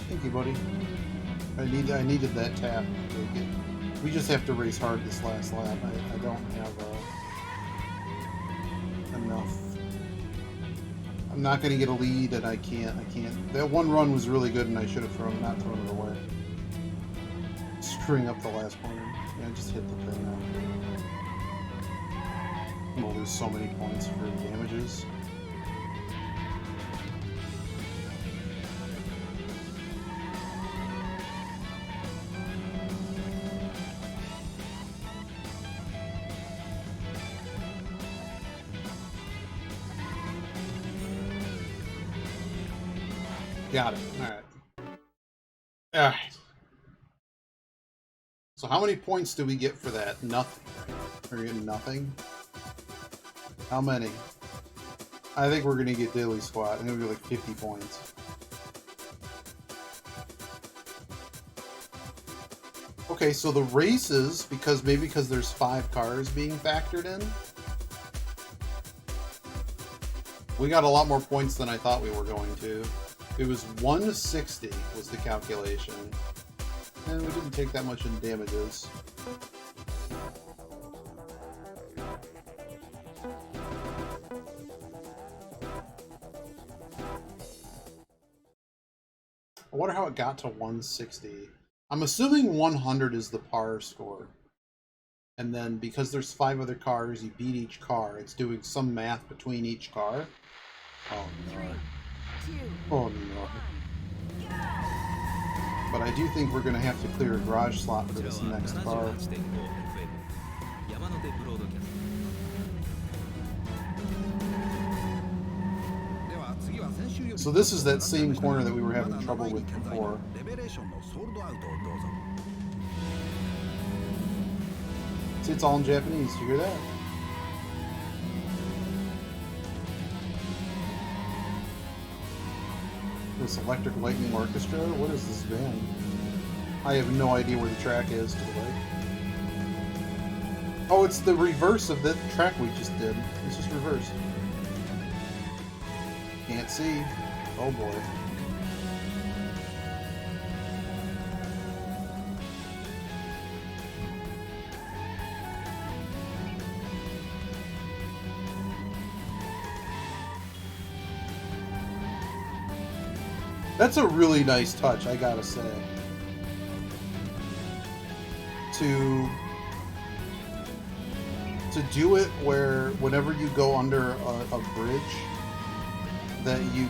Thank you, buddy. I needed that tap. We just have to race hard this last lap. I don't have enough. I'm not going to get a lead, and I can't. That one run was really good, and I should have not thrown it away. Screwing up the last corner. Yeah, I just hit the thing now. We'll lose so many points for damages. Got it. Alright. Alright. So how many points do we get for that? Nothing. We're getting nothing? How many? I think we're going to get Daily Squat. I think we'll get like 50 points. Okay, so the races, because there's 5 cars being factored in. We got a lot more points than I thought we were going to. It was 160 was the calculation. And we didn't take that much in damages. I wonder how it got to 160. I'm assuming 100 is the par score. And then because there's 5 other cars, you beat each car. It's doing some math between each car. Oh no. 3, 2, Oh no. But I do think we're going to have to clear a garage slot for this next car. So this is that same corner that we were having trouble with before. See, it's all in Japanese. Do you hear that? This Electric Lightning Orchestra? What is this band? I have no idea where the track is to the right. Oh, it's the reverse of the track we just did. It's just reversed. Can't see. Oh boy. That's a really nice touch, I gotta say. To do it where whenever you go under a bridge, that you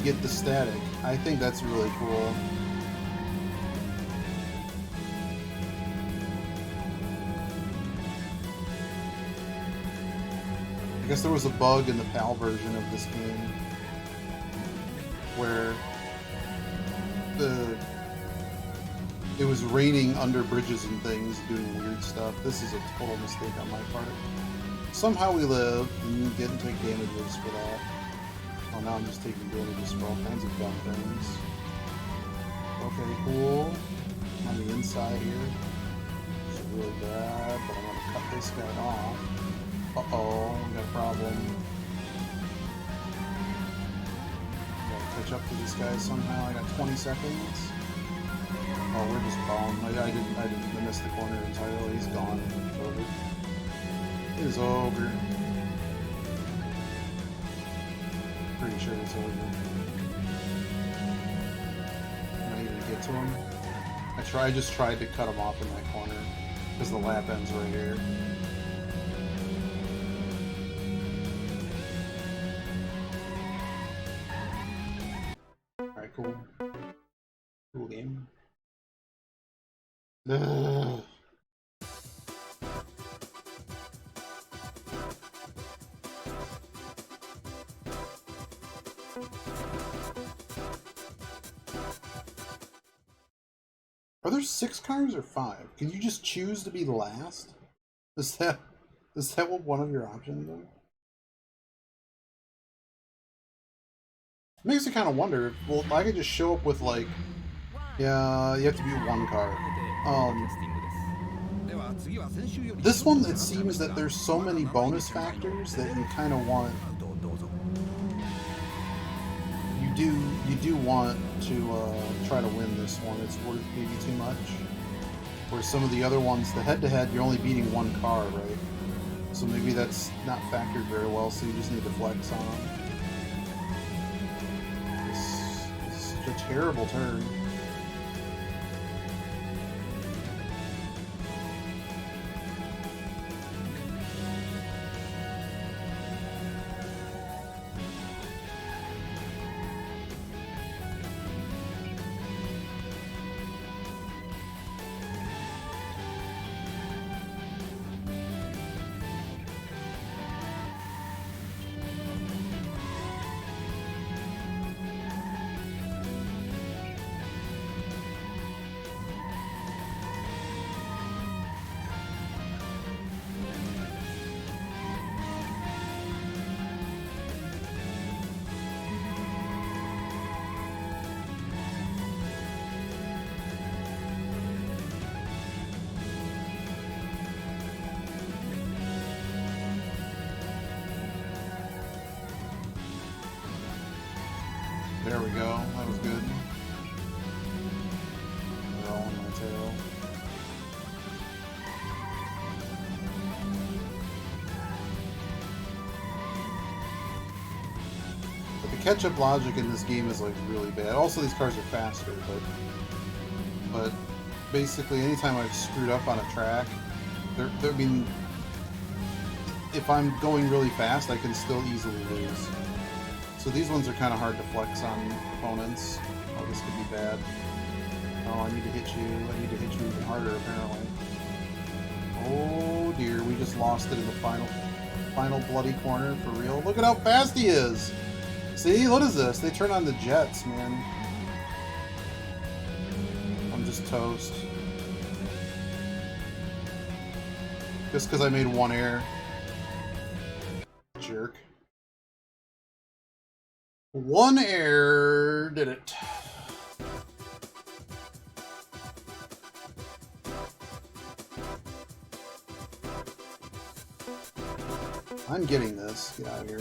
get the static. I think that's really cool. I guess there was a bug in the PAL version of this game where it was raining under bridges and things, doing weird stuff. This is a total mistake on my part. Somehow we live, and you didn't take damages for that. Oh, now I'm just taking damages for all kinds of dumb things. Okay, cool. On the inside here. This is really bad, but I'm gonna cut this guy off. Uh-oh, we got a problem. Catch up to this guy somehow. I got 20 seconds. Oh, we're just boned. I missed the corner entirely. He's gone. It's over. It is over. Pretty sure it's over. Am I able to get to him? I just tried to cut him off in that corner because the lap ends right here. Alright, cool. Cool game. Ugh. Are there 6 cars or 5? Can you just choose to be last? Is that what one of your options are? Makes you kind of wonder. Well, I could just show up with like, yeah, you have to be 1 car. This one, it seems that there's so many bonus factors that you kind of want. You do want to try to win this one. It's worth maybe too much. Where some of the other ones, the head-to-head, you're only beating 1 car, right? So maybe that's not factored very well. So you just need to flex on them. It's such a terrible turn. we go. That was good. They're all on my tail. But the catch-up logic in this game is like really bad. Also, these cars are faster, but basically anytime I've screwed up on a track, I mean, if I'm going really fast, I can still easily lose. So these ones are kind of hard to flex on opponents. Oh, this could be bad. Oh, I need to hit you. I need to hit you even harder, apparently. Oh dear, we just lost it in the final bloody corner for real. Look at how fast he is! See, what is this? They turn on the jets, man. I'm just toast. Just because I made one error. Jerk. One error did it. I'm getting this. Get out of here.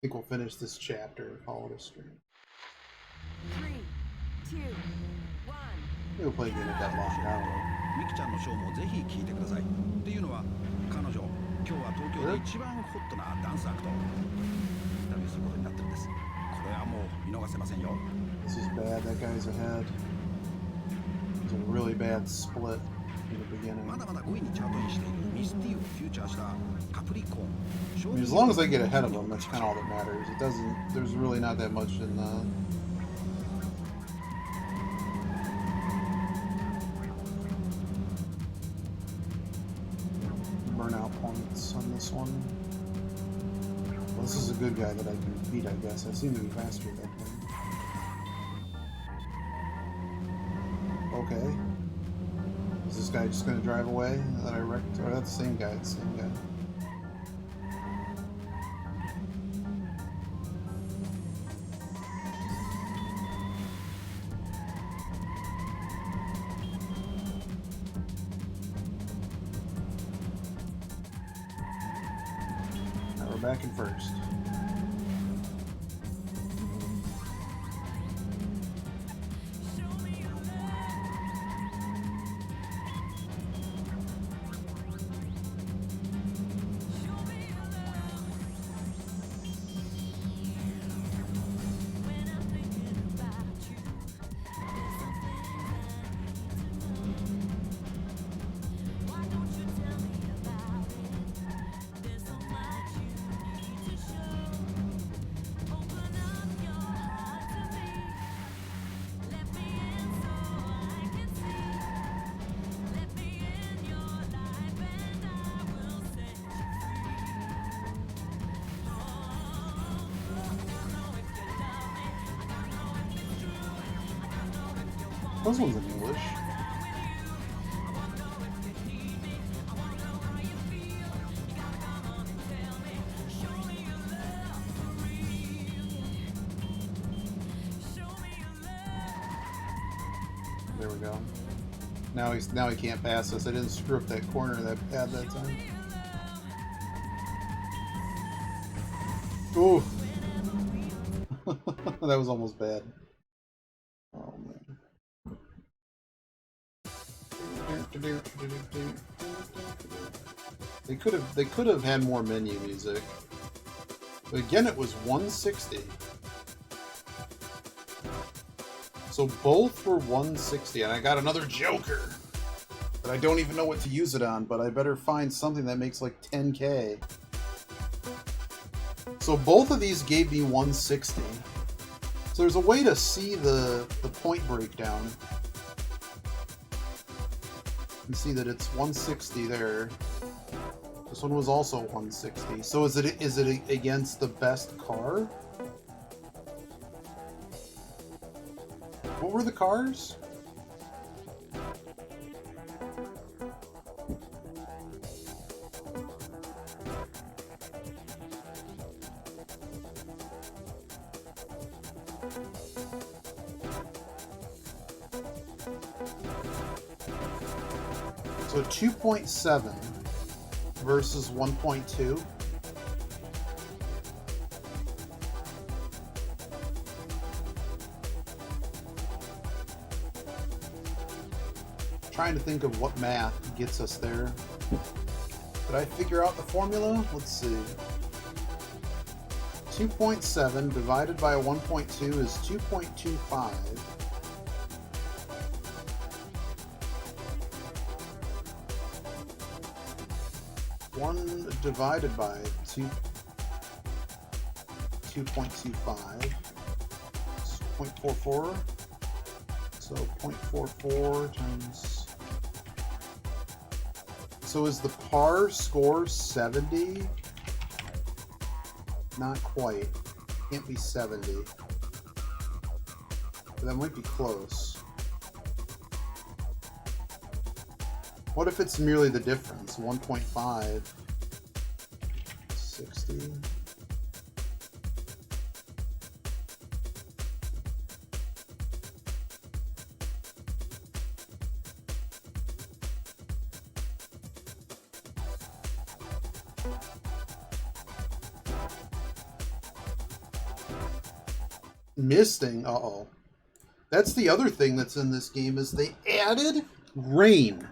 I think we'll finish this chapter and call it a stream. 3, 2, 1. Maybe we'll play a game of Deadlock. I don't know. ミキちゃんのショーもぜひ聞いてください。っていうのは彼女今日は東京で一番ホットなダンスアクトインタビューすることになってるんです。これはもう見逃せませんよ。 This is bad. That guy's ahead. It's a really bad split in the beginning. まだまだ5位にチャートインしているミスティをフューチャーしたカプリコーン。 I mean, as long as I get ahead of him, that's kind of all that matters. It doesn't. There's really not that much in the. Burnout points on this one. Well, this is a good guy that I can beat, I guess. I seem to be faster than him. Okay. Is this guy just going to drive away that I wrecked? Or that's the same guy, the same guy. Now we're back in first. Those ones in English. There we go. Now he can't pass us. I didn't screw up that corner that bad that time. Ooh. That was almost bad. Oh man. They could have had more menu music. But again, it was 160. So both were 160, and I got another Joker. But I don't even know what to use it on, but I better find something that makes like 10K. So both of these gave me 160. So there's a way to see the point breakdown. You can see that it's 160 there. This one was also 160. So is it against the best car? What were the cars? So 2.7 versus 1.2. Trying to think of what math gets us there. Did I figure out the formula? Let's see. 2.7 divided by 1.2 is 2.25. One divided by 2.25 is 0.44. So 0.44 times. So is the par score 70? Not quite. Can't be 70. But that might be close. What if it's merely the difference? 1.5, 60. Misting, uh-oh. That's the other thing that's in this game is they added rain.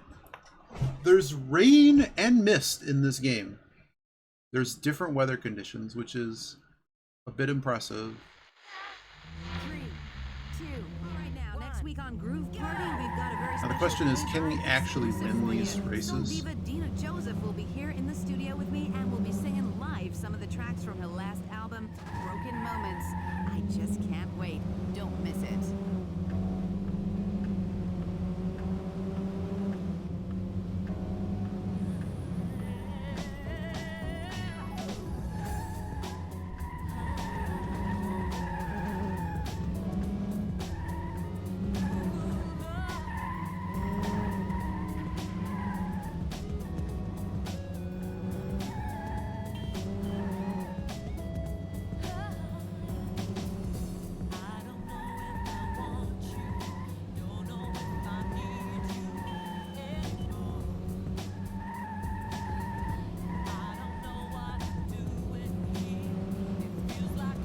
There's rain and mist in this game. There's different weather conditions, which is a bit impressive. 3, 2, right now. Next week on Groove Party, we've got a very Now the question is, can we actually exclusive win for these you. races? Soul diva Dina Joseph will be here in the studio with me and will be singing live some of the tracks from her last album, Broken Moments. I just can't wait. Don't miss it.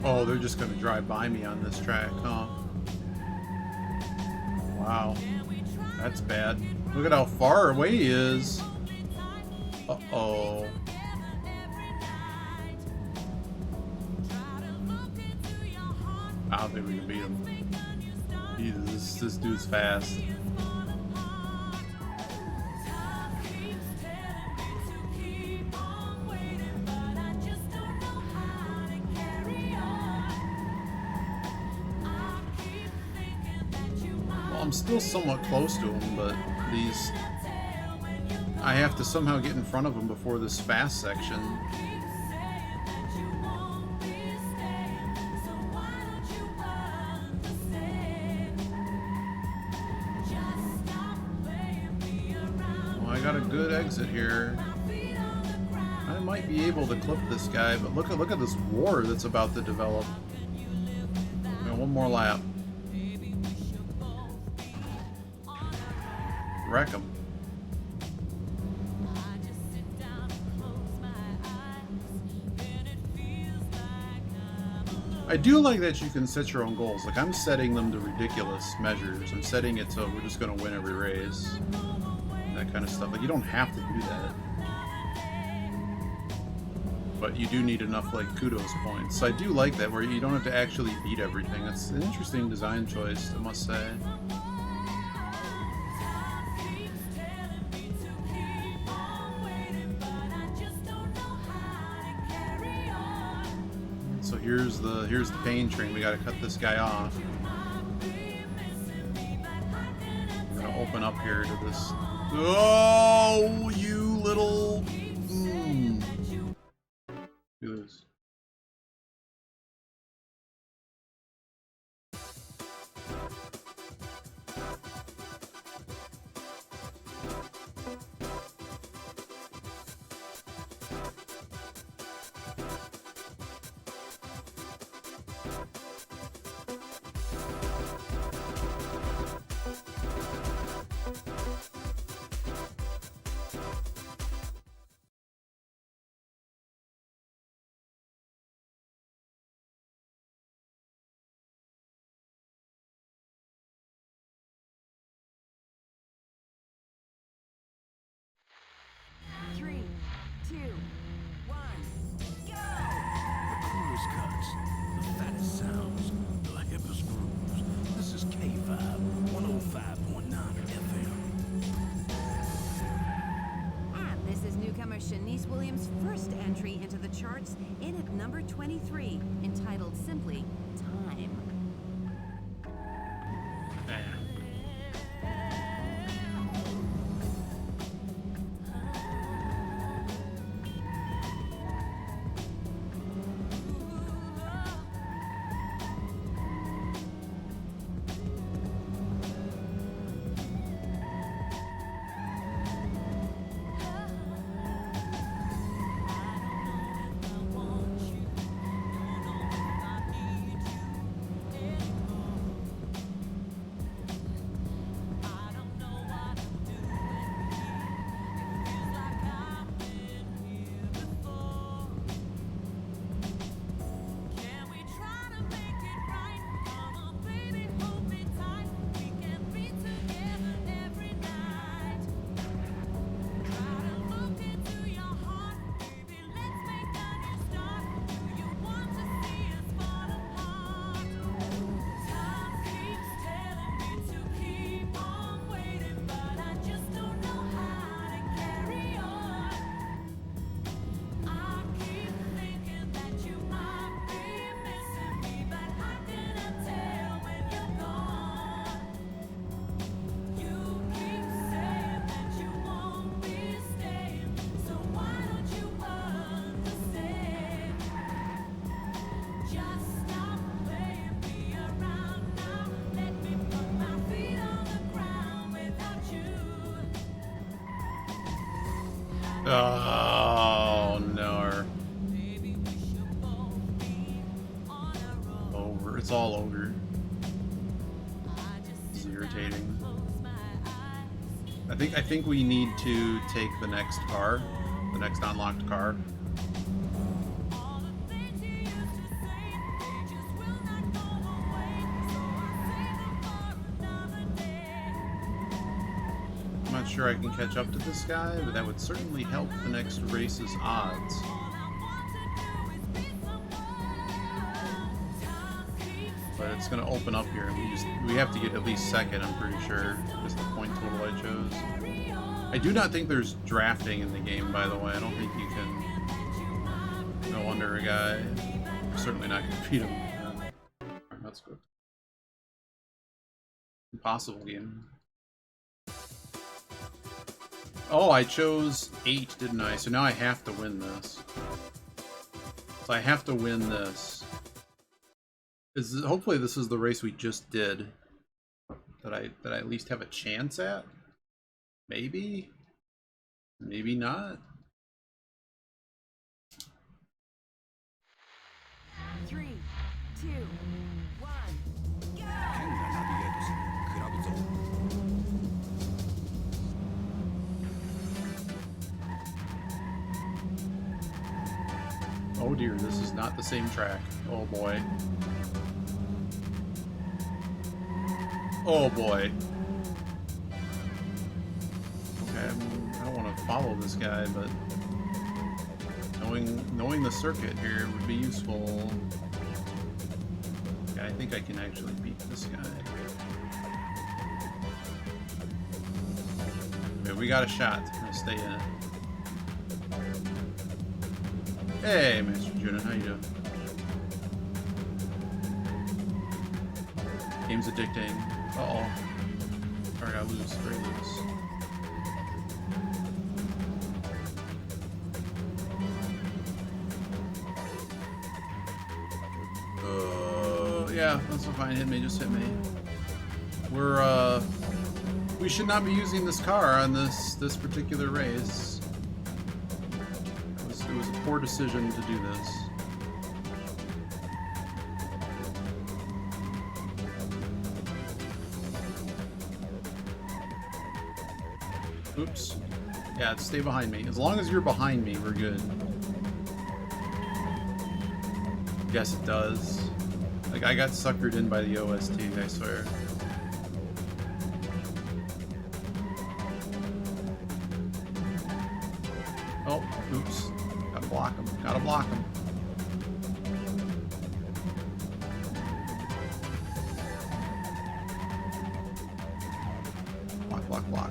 Oh, they're just going to drive by me on this track, huh? Wow. That's bad. Look at how far away he is. Uh-oh. I don't think we can beat him. Jesus, this dude's fast. I'm still somewhat close to him, but these... I have to somehow get in front of him before this fast section. Well, I got a good exit here. I might be able to clip this guy, but look at this war that's about to develop. One more lap. Wreck him. I do like that you can set your own goals. Like, I'm setting them to ridiculous measures. I'm setting it so we're just going to win every race. That kind of stuff. Like, you don't have to do that. But you do need enough, like, kudos points. So I do like that, where you don't have to actually beat everything. It's an interesting design choice, I must say. So here's the pain train. We got to cut this guy off. We're gonna open up here to this. Oh, you little. Do this. charts, in at number 23, entitled simply Time. Oh no. Over. It's all over. It's irritating. I think we need to take the next car, the next unlocked car. I'm not sure I can catch up to this guy, but that would certainly help the next race's odds. But it's going to open up here, and we have to get at least second, I'm pretty sure, is the point total I chose. I do not think there's drafting in the game, by the way. I don't think you can go under a guy. You're certainly not going to beat him. That's good. Impossible game. Oh, I chose 8, didn't I? So now I have to win this. So I have to win this. Hopefully this is the race we just did that I at least have a chance at. Maybe, maybe not. 3, 2, 1, go! Oh dear, this is not the same track. Oh boy. Oh boy. Okay, I don't want to follow this guy, but knowing the circuit here would be useful. Yeah, I think I can actually beat this guy. Okay, we got a shot to stay in it. Hey, Mr. Junin, how you doing? Game's addicting. Uh-oh. Or I gotta lose. Very loose. Yeah, that's fine. Hit me. Just hit me. We should not be using this car on this particular race. It was a poor decision to do this. Oops. Yeah, stay behind me. As long as you're behind me, we're good. Yes, it does. Like, I got suckered in by the OST, I swear. Oh, oops. Gotta block him. Gotta block him. Block, block, block.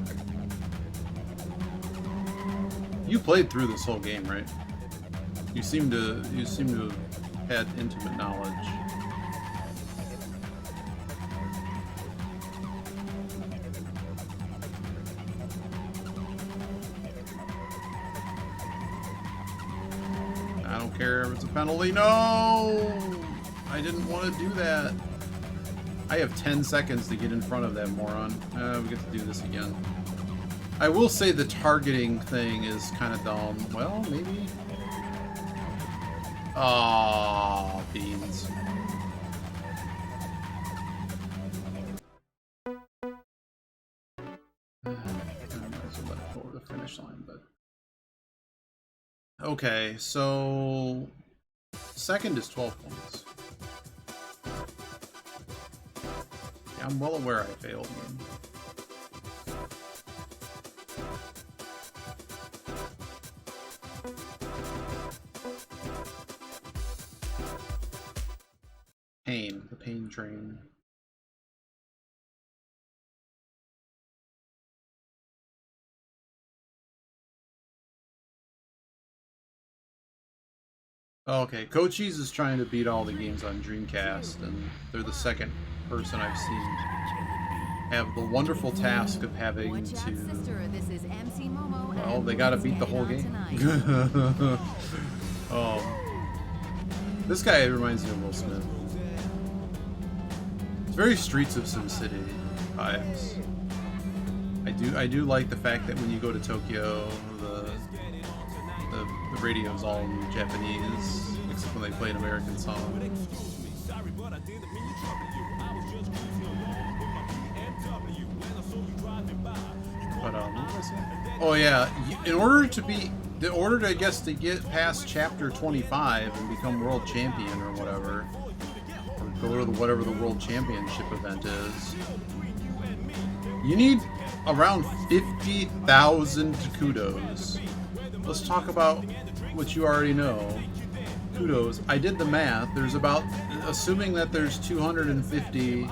You played through this whole game, right? You seem to have had intimate knowledge. I don't care if it's a penalty. No! I didn't want to do that. I have 10 seconds to get in front of that moron. We get to do this again. I will say the targeting thing is kind of dumb. Well, maybe. Oh, beans. I might as well let it go over the finish line, but. Okay, so second is 12 points. Yeah, I'm well aware I failed him. Pain, the pain train. Okay, Cochise is trying to beat all the games on Dreamcast, and they're the second person I've seen have the wonderful task of having Watch out, to. sister. This is MC Momo. Well, and they gotta what's beat the whole heading game. on tonight? This guy reminds me of Will Smith. It's very Streets of SimCity vibes. I do like the fact that when you go to Tokyo, the radio's all in Japanese, except when they play an American song. But what was it? Oh yeah, in order to I guess to get past chapter 25 and become world champion or whatever, or go to whatever the world championship event is, you need around 50,000 kudos. Let's talk about what you already know. Kudos. I did the math. There's about, assuming that there's 250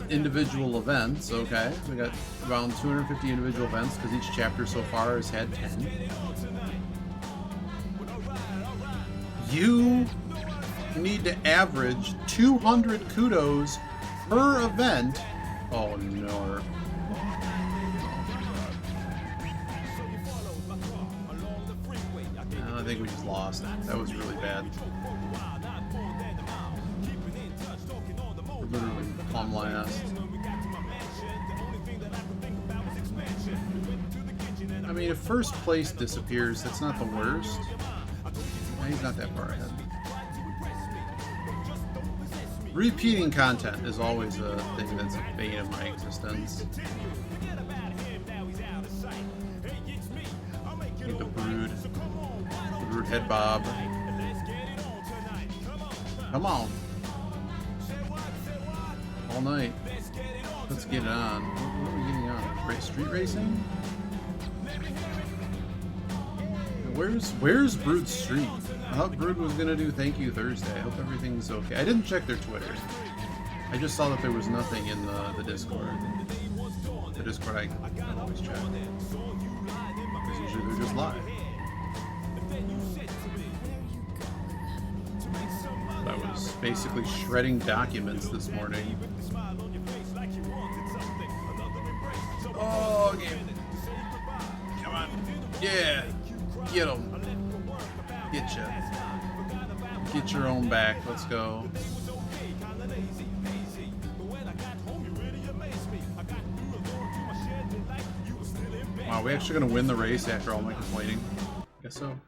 individual events, okay? We got around 250 individual events because each chapter so far has had 10. You need to average 200 kudos per event. Oh no. I think we just lost. That was really bad. We're literally plumb last. I mean, if first place disappears, that's not the worst. He's not that far ahead. Repeating content is always a thing that's a bane of my existence. Need the Brood. Brood head bob. Come on. All night. Let's get it on. What are we getting on? Street racing? Where's Brood Street? I thought Brood was gonna do Thank You Thursday. I hope everything's okay. I didn't check their Twitter. I just saw that there was nothing in the Discord. The Discord I can always check. Because usually they're just live. I was basically shredding documents this morning. Oh, yeah. Come on. Yeah. Get them. Get ya. Get your own back. Let's go. Wow, we actually gonna win the race after all my complaining? Guess so.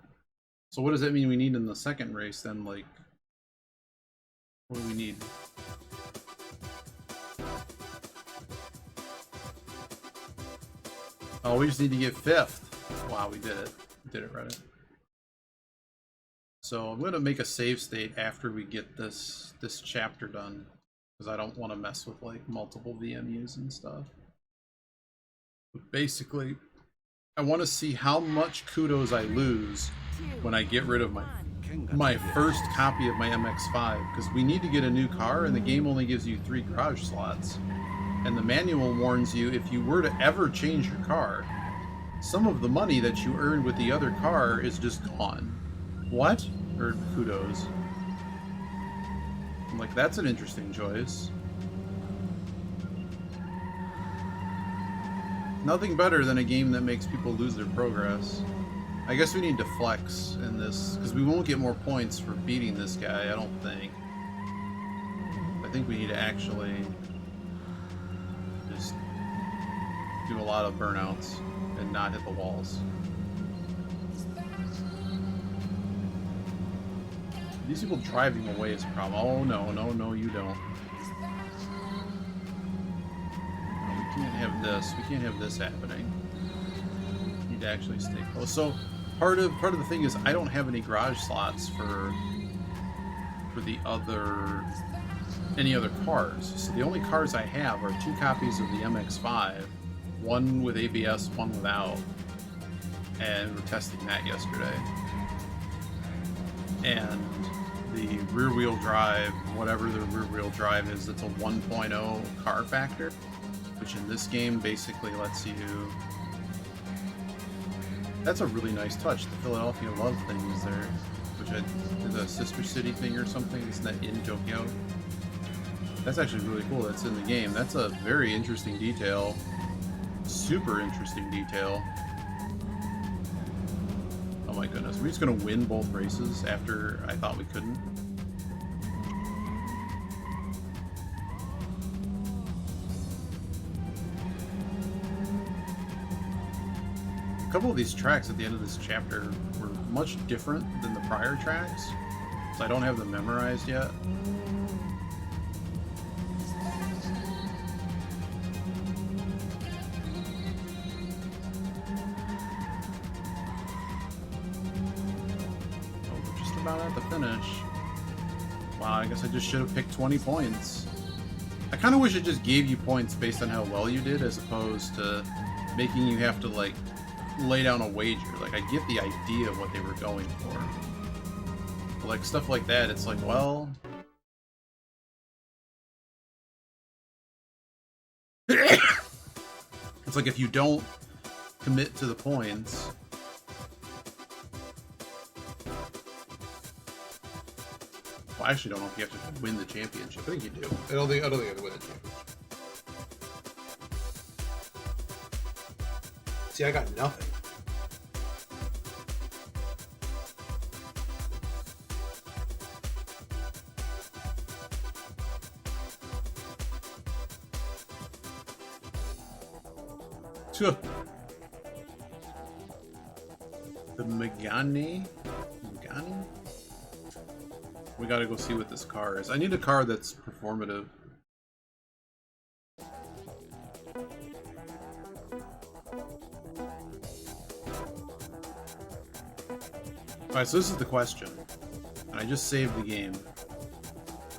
So what does that mean we need in the second race then? Like, what do we need? Oh, we just need to get 5th. Wow, we did it. We did it right. So I'm gonna make a save state after we get this chapter done, because I don't want to mess with like multiple VMUs and stuff. But basically, I want to see how much kudos I lose when I get rid of my first copy of my MX-5, because we need to get a new car and the game only gives you 3 garage slots. And the manual warns you if you were to ever change your car, some of the money that you earned with the other car is just gone. What? Or Kudos. I'm like, that's an interesting choice. Nothing better than a game that makes people lose their progress. I guess we need to flex in this, because we won't get more points for beating this guy, I don't think. I think we need to actually just do a lot of burnouts and not hit the walls. These people driving away is a problem. Oh no, no, no, you don't. No, we can't have this. We can't have this happening. We need to actually stay close. So part of the thing is I don't have any garage slots for the any other cars. So the only cars I have are 2 copies of the MX-5, one with ABS, one without, and we're testing that yesterday. And the rear-wheel drive, whatever the rear-wheel drive is, it's a 1.0 car factor, which in this game basically lets you... That's a really nice touch. The Philadelphia Love thing is there, which is a sister city thing or something. Isn't that in Tokyo? That's actually really cool. That's in the game. That's a very interesting detail. Super interesting detail. Oh my goodness. We're just going to win both races after I thought we couldn't. A couple of these tracks at the end of this chapter were much different than the prior tracks, so I don't have them memorized yet. About at the finish. Wow, I guess I just should have picked 20 points. I kind of wish it just gave you points based on how well you did, as opposed to making you have to, like, lay down a wager. Like, I get the idea of what they were going for. But, like, stuff like that, it's like, well... It's like, if you don't commit to the points... Well, I actually don't know if you have to win the championship. I think you do. I don't think you have to win the championship. See, I got nothing. The Megane? We gotta go see what this car is. I need a car that's performative. Alright, so this is the question. And I just saved the game.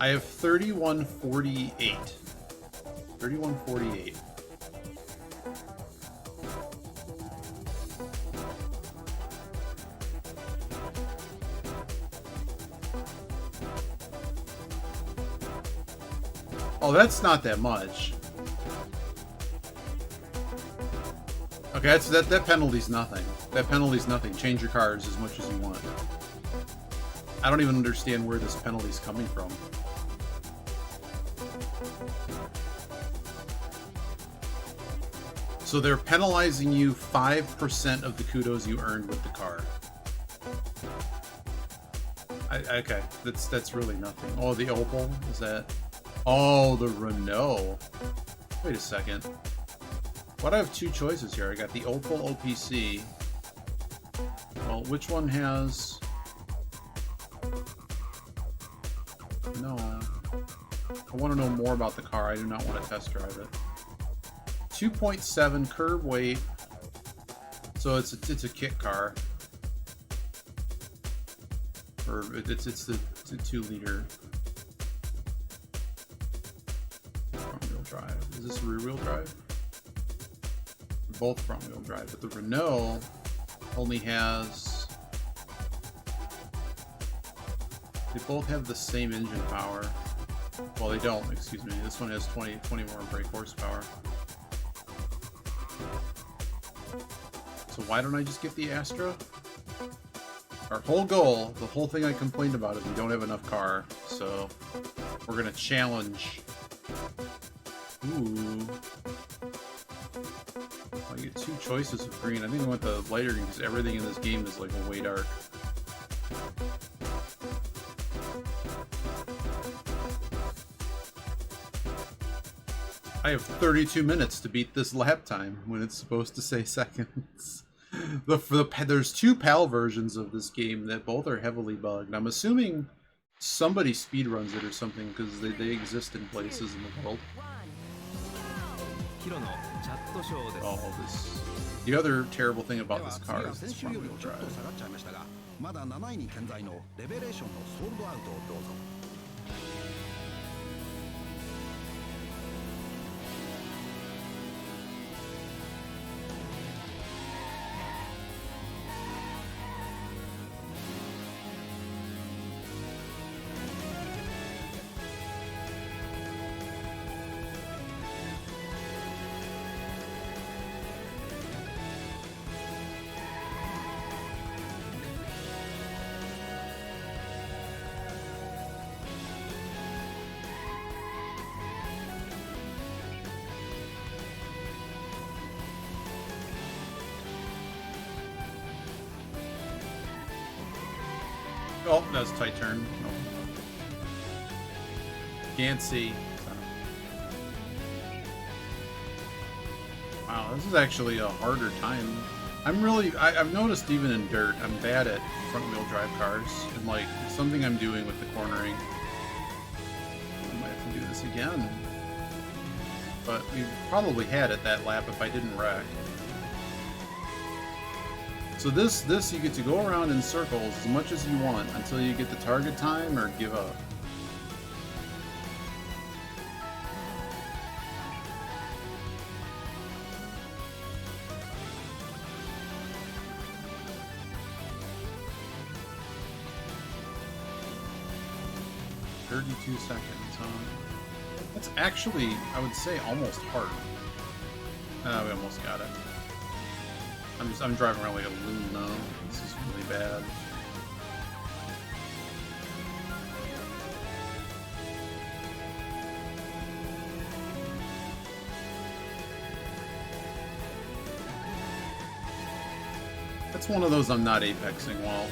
I have 3148. 3148. Oh, that's not that much. Okay, that penalty's nothing. That penalty's nothing. Change your cars as much as you want. I don't even understand where this penalty's coming from. So they're penalizing you 5% of the kudos you earned with the car. Okay, that's really nothing. Oh, the Opel? Is that... Oh, the Renault. Wait a second. Why do I have 2 choices here? I got the Opel OPC. Well, which one has... No. I want to know more about the car. I do not want to test drive it. 2.7 curb weight. So it's a kit car. Or it's the 2-liter. Front-wheel drive. Is this rear-wheel drive? Both front-wheel drive, but the Renault only has... They both have the same engine power. Well, they don't, excuse me. This one has 20 more brake horsepower. So why don't I just get the Astra? Our whole goal, the whole thing I complained about is we don't have enough car, so we're gonna challenge. Ooh. I get two choices of green. I think I want the lighter green because everything in this game is like way dark. I have 32 minutes to beat this lap time when it's supposed to say seconds. There's two PAL versions of this game that both are heavily bugged. I'm assuming somebody speedruns it or something because they exist in places in the world. Oh, this. The other terrible thing about this car is it's front-wheel drive. まだ7位に健在のレベレーションのソールドアウトをどうぞ。Oh, that was a tight turn. No. Can't see. Wow, this is actually a harder time. I've noticed even in dirt, I'm bad at front-wheel drive cars. And like, something I'm doing with the cornering. I might have to do this again. But we probably had it that lap if I didn't wreck. So this you get to go around in circles as much as you want until you get the target time or give up. "32 seconds, huh?" That's actually, I would say, almost hard. We almost got it. I'm driving around like a loon now. This is really bad. That's one of those I'm not apexing well.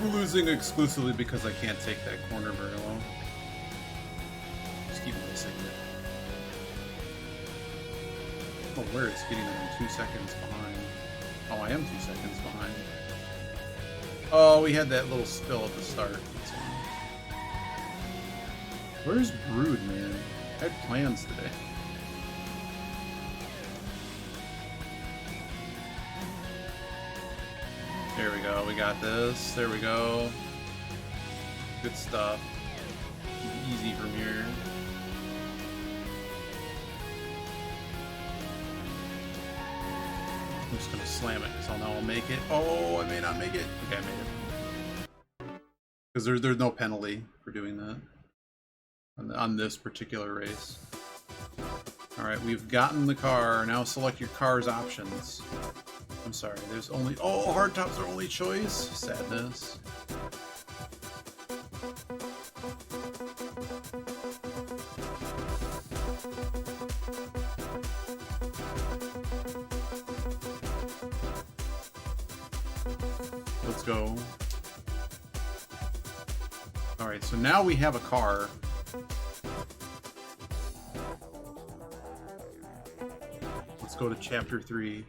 I'm losing exclusively because I can't take that corner very well. Just keep missing it. Oh, where it's getting them 2 seconds behind. Oh, I am 2 seconds behind. Oh, we had that little spill at the start. That's fine. Where's Brood, man? I had plans today. There we go. We got this. There we go. Good stuff. Easy from here. I'm just gonna slam it because I'll know I'll make it. Oh, I may not make it. Okay, I made it. Because there's no penalty for doing that on this particular race. Alright, we've gotten the car. Now select your car's options. I'm sorry, there's only... Oh, hardtop's our only choice? Sadness. Let's go. Alright, so now we have a car. Let's go to chapter 3.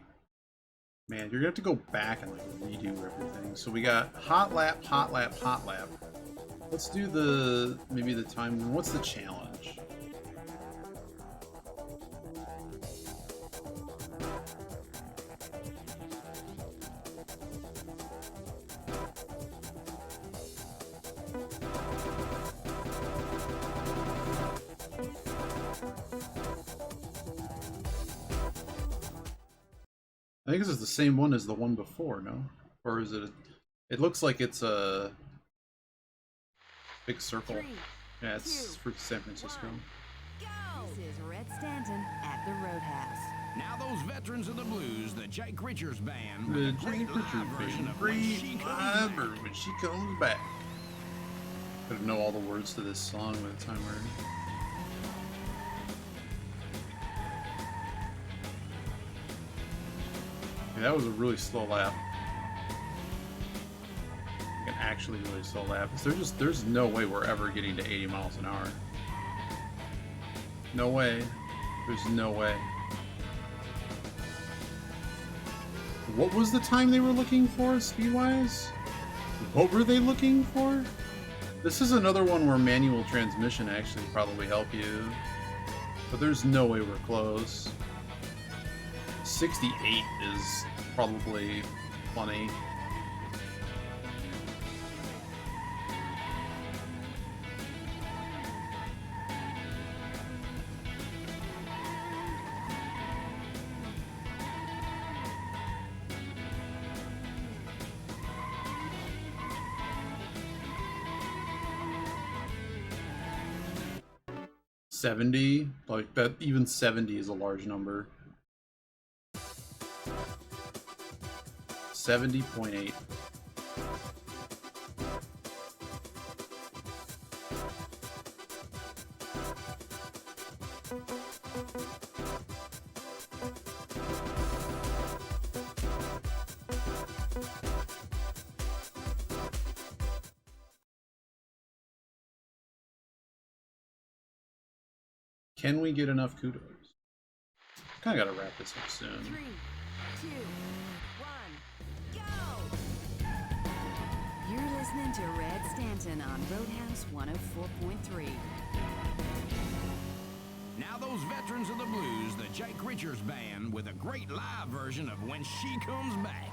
Man, you're gonna have to go back and like redo everything. So we got hot lap, hot lap, hot lap. Let's do the maybe the time. What's the challenge? I think this is the same one as the one before, no? Or is it? It looks like it's a big circle. 3, Yeah, it's for San Francisco. 1, go! This is Red Stanton at the Roadhouse. Now those veterans of the blues, the Jake Richards Band, The with a great Jake Richards live version Band. of When She Great Comes live Back. or When She Comes Back. I don't know all the words to this song by the time we're... Yeah, that was a really slow lap. Like an actually really slow lap. There's no way we're ever getting to 80 miles an hour. No way. There's no way. What was the time they were looking for, speed-wise? What were they looking for? This is another one where manual transmission actually probably help you. But there's no way we're close. 68 is probably plenty. $70, like that, even 70 is a large number. 70.8. Can we get enough kudos? Kinda gotta wrap this up soon. 3, 2, 1, go! You're listening to Red Stanton on Roadhouse 104.3. Now those veterans of the blues, the Jake Richards Band, with a great live version of When She Comes Back.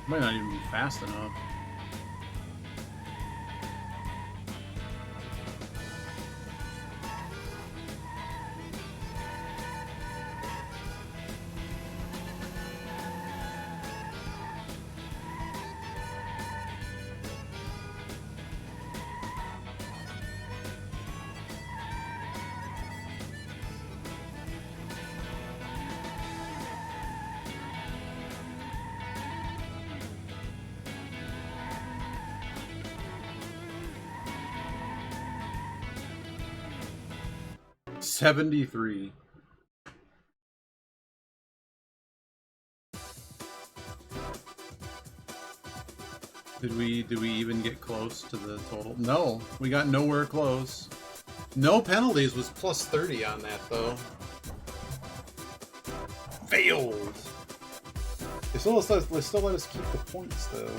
Might not even be fast enough. $73. Did we even get close to the total? No, we got nowhere close. No penalties was plus 30 on that though. Failed. They still let us keep the points though.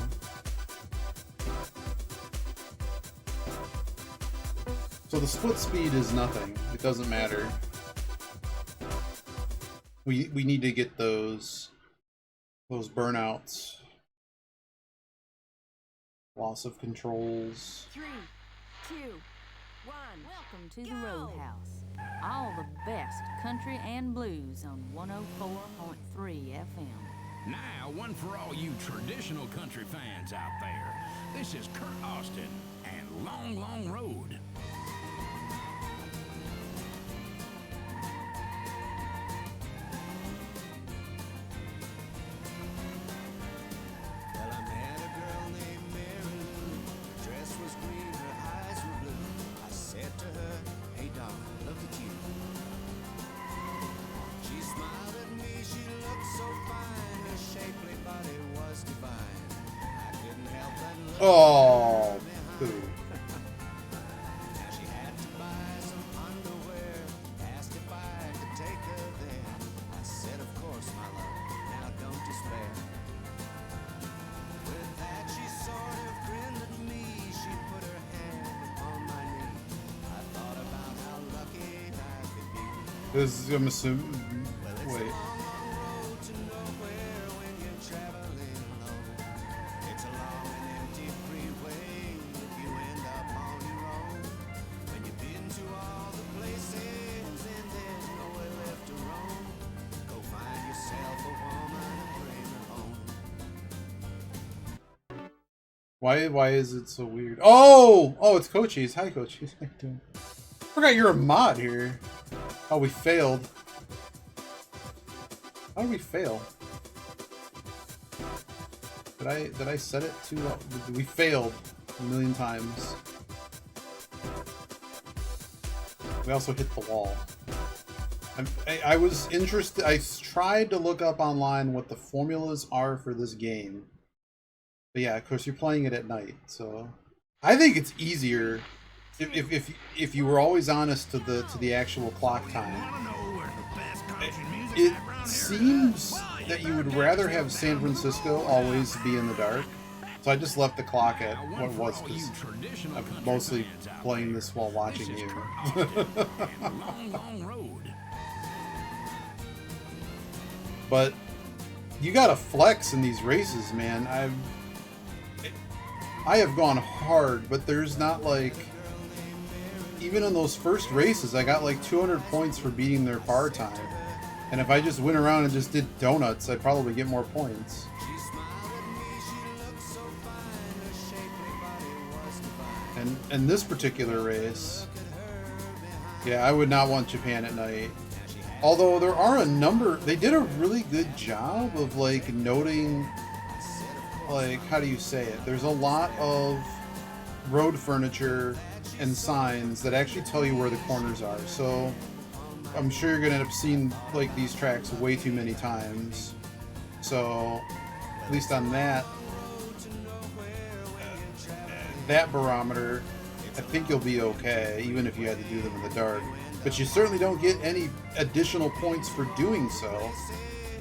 So the split speed is nothing. It doesn't matter. We need to get those burnouts. Loss of controls. 3, 2, 1. Welcome to the Go! Roadhouse. All the best country and blues on 104.3 FM. Now, one for all you traditional country fans out there. This is Kurt Austin and Long, Long Road. Well, I met a girl named Mary Lou. Her dress was green, her eyes were blue. I said to her, hey darling, look at you. She smiled at me, she looked so fine. Her shapely body was divine. I couldn't help but look Oh, boo. Now she had to buy some underwear. Asked if I could take her there. I said, of course, my love. Now don't despair. With that, she sort of grinned at me. She put her hand on my knee. I thought about how lucky I could be. This is, I'm assuming. Well, it's Wait. a long, long road to nowhere when you're traveling alone. It's a long and empty freeway if you end up on your own. When you've been to all the places Why is it so weird? Oh! Oh, it's Cochise. Hi, Cochise. How you doing? Forgot you're a mod here. Oh, we failed. How did we fail? Did I set it too low? We failed a million times. We also hit the wall. I was interested. I tried to look up online what the formulas are for this game. But yeah, of course you're playing it at night, so I think it's easier if you were always honest to the actual clock time. It seems that you would rather have San Francisco always be in the dark. So I just left the clock at what it was, because I'm mostly playing this while watching you. But you gotta flex in these races, man. I have gone hard, but there's not like... Even in those first races, I got like 200 points for beating their car time. And if I just went around and just did donuts, I'd probably get more points. And this particular race, yeah, I would not want Japan at night. Although there are a number, they did a really good job of like noting, like, how do you say it? There's a lot of road furniture and signs that actually tell you where the corners are. So I'm sure you're gonna end up seeing like these tracks way too many times. So at least on that barometer, I think you'll be okay, even if you had to do them in the dark. But you certainly don't get any additional points for doing so.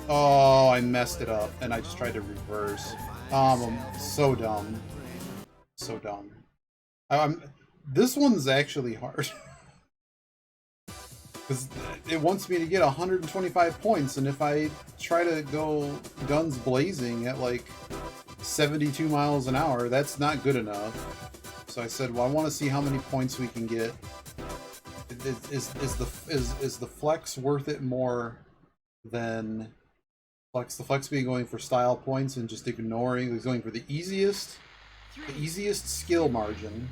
Oh, I messed it up, and I just tried to reverse. I'm so dumb. So dumb. This one's actually hard. Because it wants me to get 125 points, and if I try to go guns blazing at like 72 miles an hour, that's not good enough. So I said, well, I want to see how many points we can get. Is the flex worth it more than the flex being going for style points and just ignoring, going for the easiest skill margin.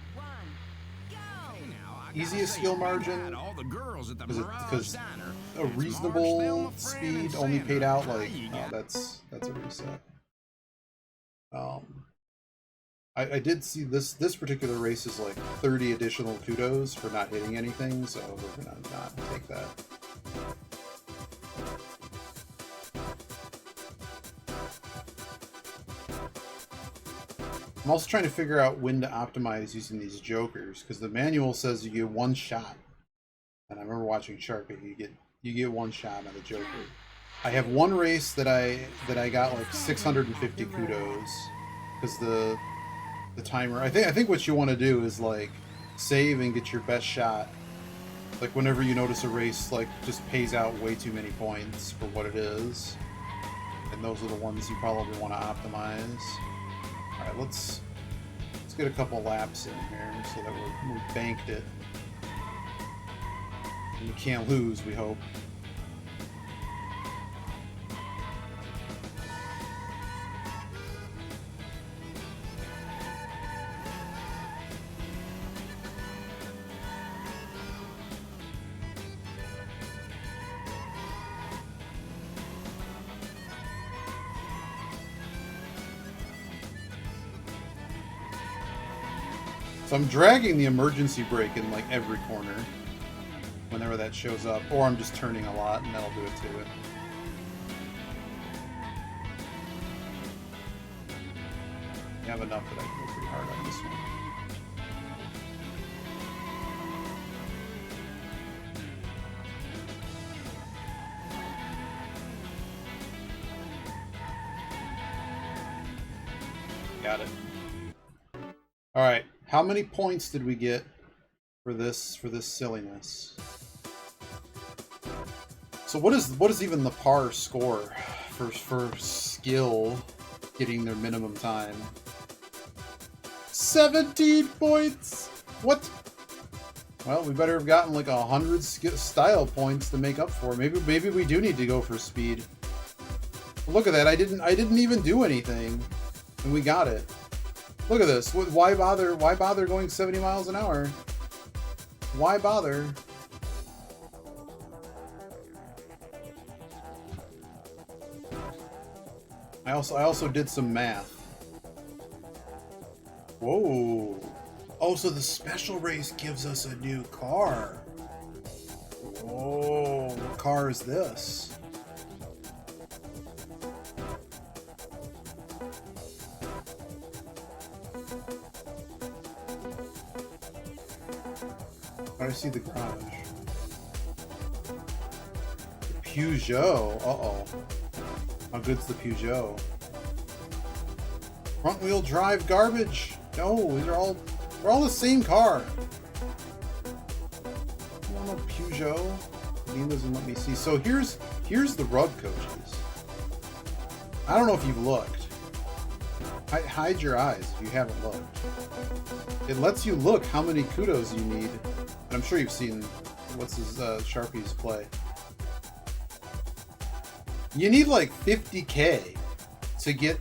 Easiest skill margin, because a reasonable speed only paid out like, oh, that's a reset. I did see this particular race is like 30 additional kudos for not hitting anything, so we're gonna not take that. I'm also trying to figure out when to optimize using these jokers, because the manual says you get one shot, and I remember watching Shark, you get one shot on the joker. I have one race that I got like 650 kudos, because the timer. I think what you want to do is like save and get your best shot. Like whenever you notice a race like just pays out way too many points for what it is, and those are the ones you probably want to optimize. All right, let's get a couple laps in here so that we banked it. And we can't lose, we hope. So I'm dragging the emergency brake in like every corner whenever that shows up, or I'm just turning a lot and that'll do it to it. I have enough that I can go pretty hard on this one. Got it. All right. How many points did we get for this silliness? So what is even the par score for skill getting their minimum time? 17 points. What? Well, we better have gotten like 100 style points to make up for. Maybe we do need to go for speed. Look at that. I didn't even do anything, and we got it. Look at this. Why bother? Why bother going 70 miles an hour? Why bother? I also did some math. Whoa. Oh, so the special race gives us a new car. Whoa, what car is this? I see the garage. The Peugeot. Uh-oh. How good's the Peugeot? Front wheel drive garbage. No, they're all the same car. I want a Peugeot. Dean doesn't let me see. So here's the rug coaches. I don't know if you've looked. Hide your eyes if you haven't looked. It lets you look how many kudos you need. And I'm sure you've seen what's his Sharpie's play. You need like 50K to get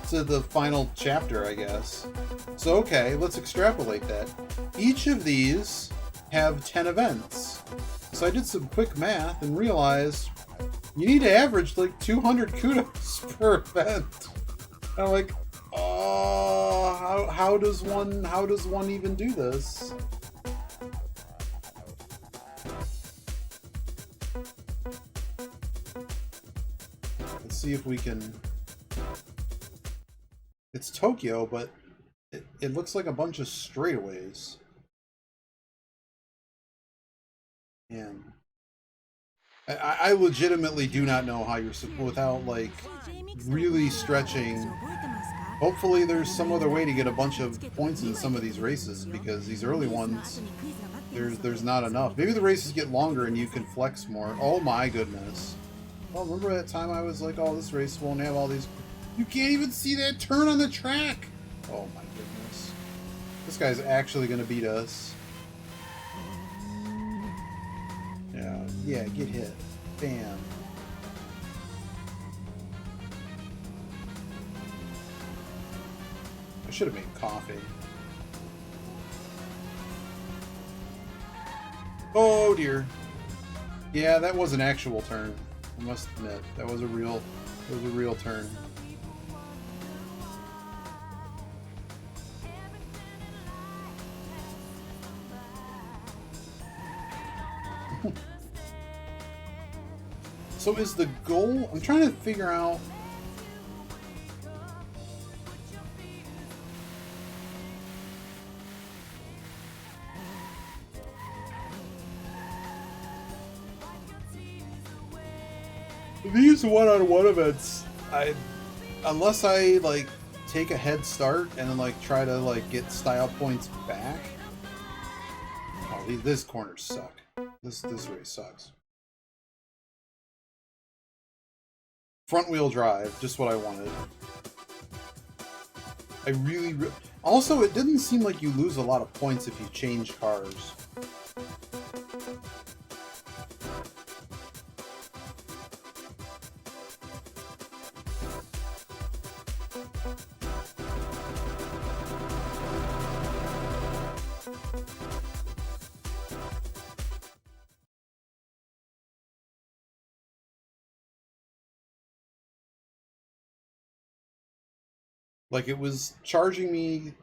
to the final chapter, I guess. So okay, let's extrapolate that. Each of these have 10 events. So I did some quick math and realized you need to average like 200 kudos per event. And I'm like, oh, how does one even do this? Let's see if we can. It's Tokyo, but it looks like a bunch of straightaways. And I legitimately do not know how you're without like really stretching. Hopefully there's some other way to get a bunch of points in some of these races, because these early ones there's not enough. Maybe the races get longer and you can flex more. Oh my goodness. Oh, remember that time I was like, oh, this race won't have all these. You can't even see that turn on the track. Oh my goodness. This guy's actually gonna beat us. Yeah, get hit. Bam. I should have made coffee. Oh dear. Yeah, that was an actual turn. I must admit, that was a real turn. So is the goal? I'm trying to figure out. These one-on-one events, unless I like take a head start and then like try to like get style points back. Oh, this corners suck. This race sucks. Front wheel drive, just what I wanted. I really also, it didn't seem like you lose a lot of points if you change cars. Like, it was charging me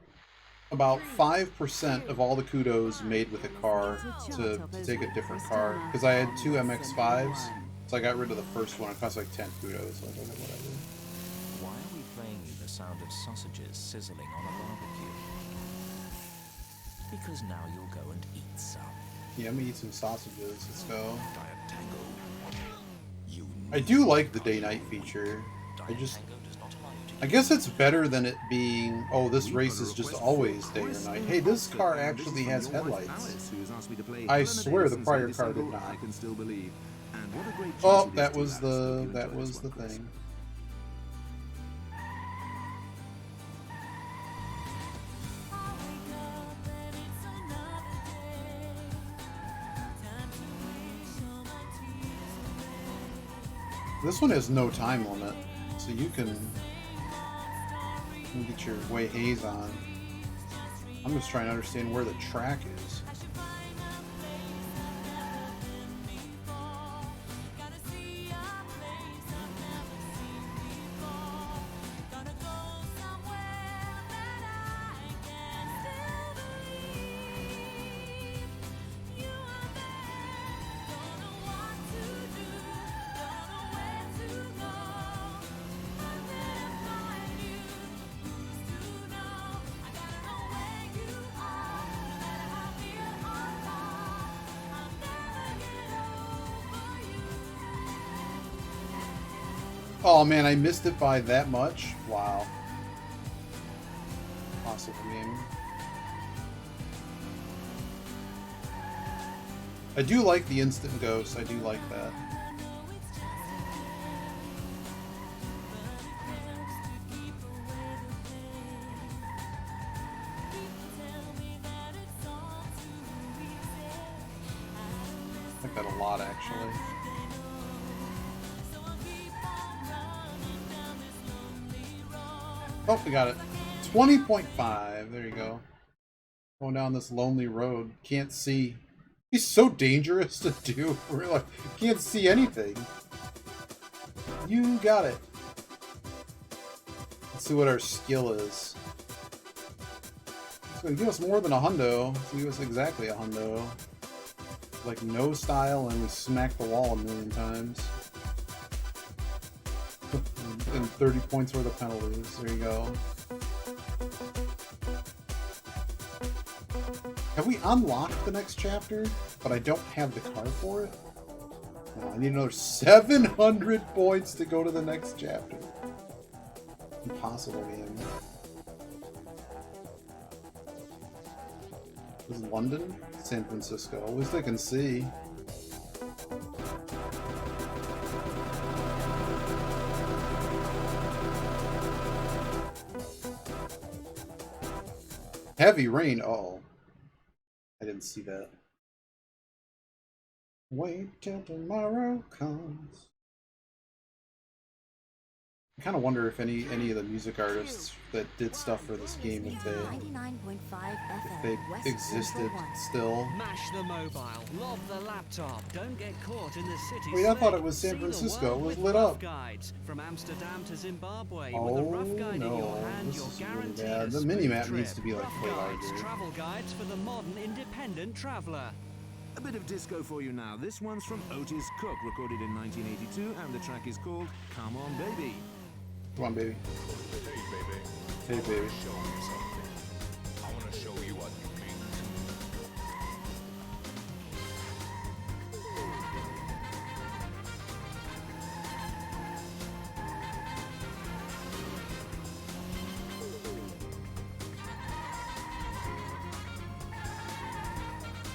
about 5% of all the kudos made with a car to take a different car. Because I had two MX-5s, so I got rid of the first one. It cost like 10 kudos, so I don't know what I did. Why are we playing you the sound of sausages sizzling on a barbecue? Because now you'll go and eat some. Yeah, I'm gonna eat some sausages. Let's go. Diet Tango. I do like the day-night feature. I guess it's better than it being, oh, this race is just always day or night. Hey, this car actually has headlights. I swear the prior car did not. Oh, that was the thing. This one has no time limit, so you can You get your way haze on. I'm just trying to understand where the track is. Oh man, I missed it by that much? Wow. Possible game. I do like the instant ghost. I do like that. I like that a lot, actually. Oh, we got it. 20.5. There you go. Going down this lonely road. Can't see. He's so dangerous to do. We're like, can't see anything. You got it. Let's see what our skill is. It's going to give us more than a hundo. It's going to give us exactly a hundo. Like no style, and we smack the wall a million times. And 30 points worth of penalties. There you go. Have we unlocked the next chapter? But I don't have the car for it? No, I need another 700 points to go to the next chapter. Impossible game. Is it London? San Francisco. At least I can see. Heavy rain. Uh-oh. I didn't see that. Wait till tomorrow comes. I kind of wonder if any of the music artists that did stuff for this game, if they existed still. Mash the mobile, lob the laptop, don't get caught in the city. Wait, I thought it was San Francisco. It was lit up. Guides from Amsterdam to Zimbabwe. Oh with a rough guide no, in your hand, this you're is really guaranteed bad. a The smooth minimap trip. needs to be like Rough way guides, larger. travel guides for the modern independent traveler. A bit of disco for you now. This one's from Otis Cook, recorded in 1982, and the track is called Come On Baby. Come on, baby. Hey, baby. Hey, baby. Show me something. I want to show you what you mean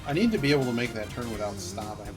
I need to be able to make that turn without stopping.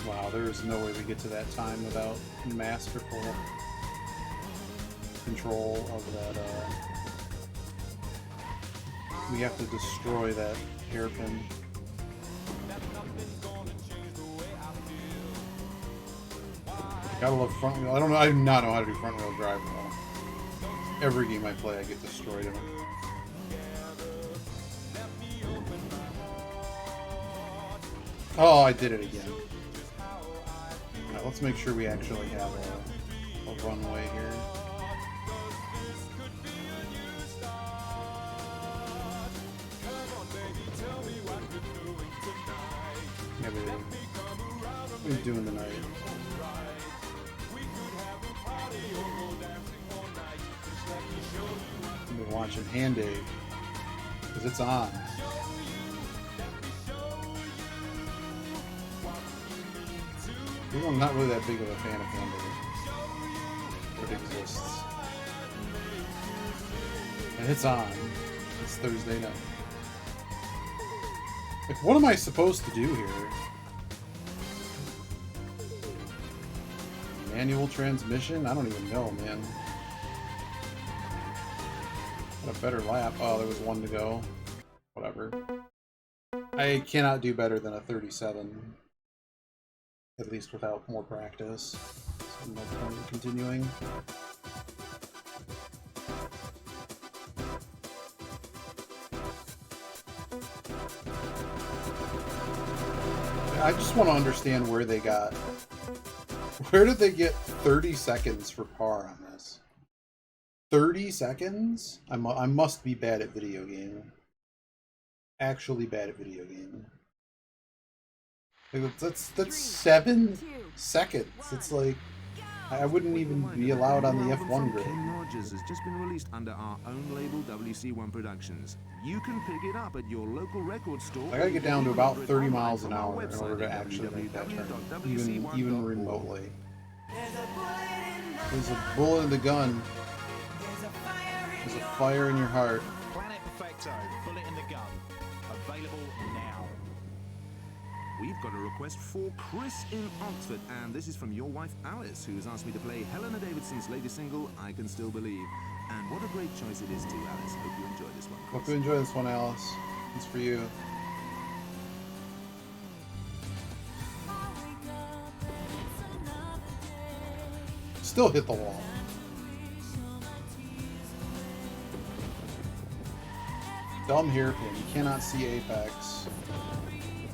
Wow, there is no way we get to that time without masterful control of that. We have to destroy that hairpin. Gotta love front wheel. I don't know. I do not know how to do front wheel drive well. Every game I play, I get destroyed in it. Oh, I did it again. Alright, let's make sure we actually have a runway here. Yeah, baby. What are you doing tonight? I've been watching Hand Aid. Because it's on. Even though I'm not really that big of a fan of hamburger, but it exists. And it's on. It's Thursday night. Like, what am I supposed to do here? Manual transmission? I don't even know, man. Got a better lap. Oh, there was one to go. Whatever. I cannot do better than a 37. At least without more practice. So no point in continuing. I just want to understand where they got... Where did they get 30 seconds for par on this? 30 seconds? I must be bad at video game. Actually bad at video game. Like, that's 7 seconds. It's like... I wouldn't even be allowed on the F1 grid. Kim Rogers has just been released under our own label, WC1 Productions. You can pick it up at your local record store. I gotta get down to about 30 miles an hour in order to actually make that turn, even remotely. There's a bullet in the gun. There's a fire in your heart. Planet Perfecto, bullet in the gun. Available now. We've got a request for Chris in Oxford, and this is from your wife Alice, who has asked me to play Helena Davidson's latest single, I Can Still Believe. And what a great choice it is too, Alice. Hope you enjoy this one, Chris. Hope you enjoy this one, Alice. It's for you. Still hit the wall. Dumb hairpin. You cannot see apex.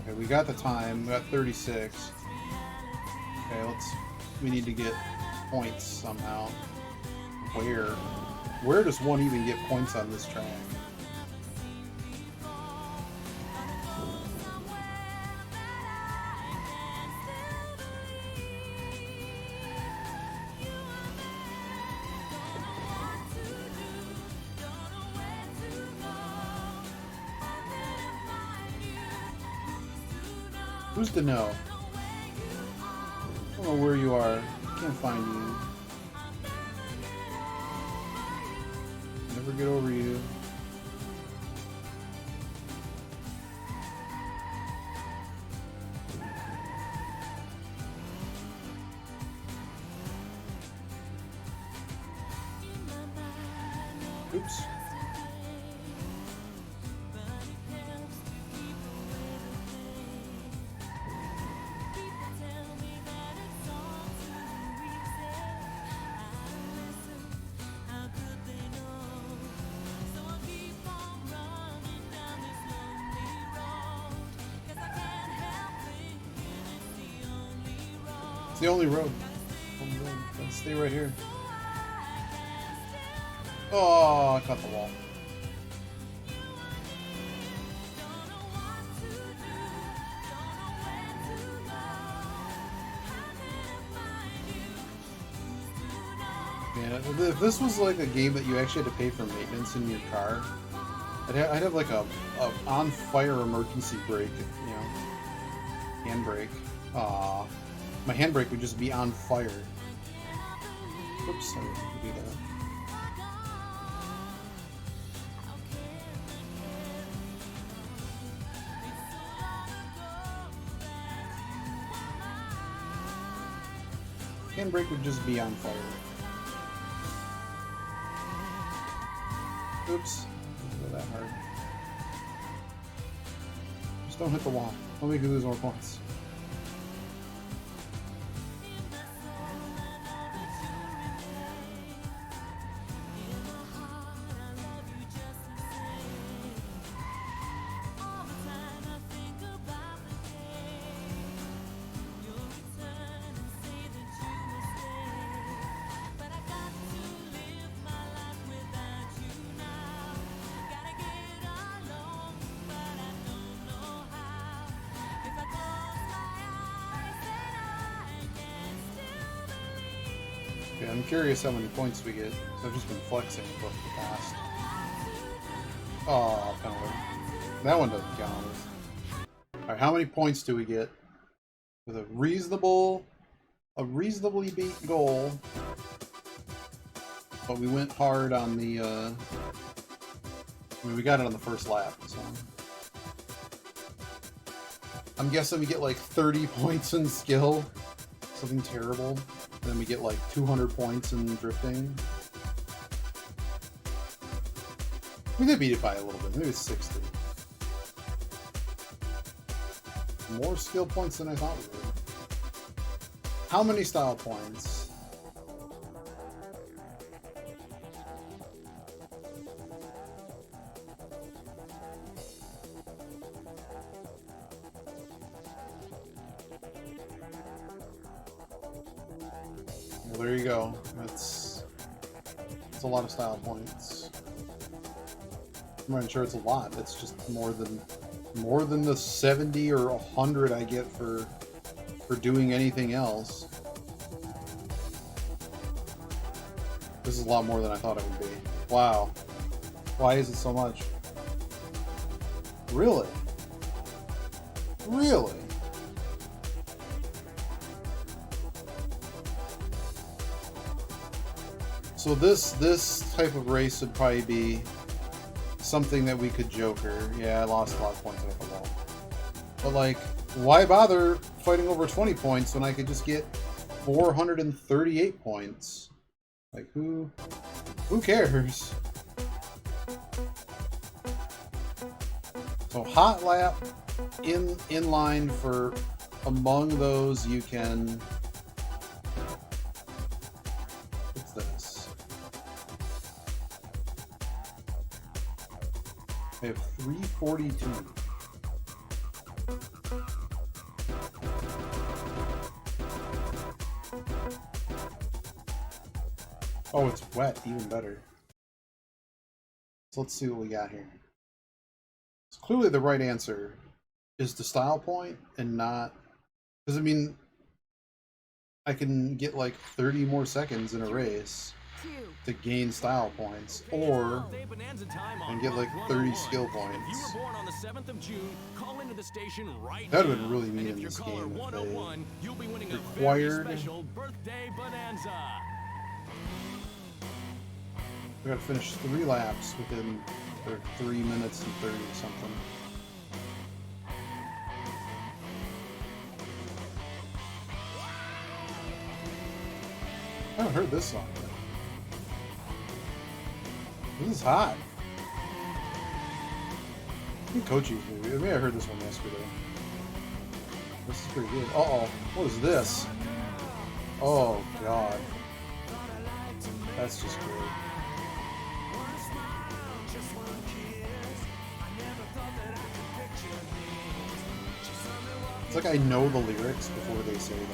Okay, we got the time. We got 36. Okay, we need to get points somehow. Where? Where does one even get points on this track? Who's to know? I don't know where you are. I can't find you. Never get over you. Oops. It's the only road. Let's stay right here. Oh, I caught the wall. Man, if this was like a game that you actually had to pay for maintenance in your car, I'd have like a on-fire emergency brake, you know, handbrake. My handbrake would just be on fire. Oops, I didn't do that. Handbrake would just be on fire. Oops, didn't go that hard. Just don't hit the wall. Don't make you lose more points. Okay, I'm curious how many points we get, because I've just been flexing for the past. Oh, penalty. That one doesn't count. Alright, how many points do we get? With a reasonably beat goal. But we went hard on the, I mean, we got it on the first lap, so. I'm guessing we get like 30 points in skill. Something terrible. And then we get like 200 points in drifting. We did beat it by a little bit. Maybe it's 60. More skill points than I thought we would. How many style points? Well, there you go. That's a lot of style points. I'm not even sure it's a lot. It's just more than the 70 or 100 I get for doing anything else. This is a lot more than I thought it would be. Wow. Why is it so much? Really? Really? So this type of race would probably be something that we could joker. Yeah, I lost a lot of points off of that. But like, why bother fighting over 20 points when I could just get 438 points? Like, who cares? So hot lap in line for among those you can. What's this? I have 342. Oh, it's wet, even better. So let's see what we got here. So clearly the right answer is the style point and not, because I mean, I can get like 30 more seconds in a race to gain style points, or and get like 30 skill points. That would have been really neat in this game if they required. We gotta finish 3 laps within 3 minutes and 30 something. I haven't heard this song yet. This is hot. I think Kochi's movie. Maybe I heard this one yesterday. This is pretty good. Uh-oh. What is this? Oh, God. That's just great. It's like I know the lyrics before they say them.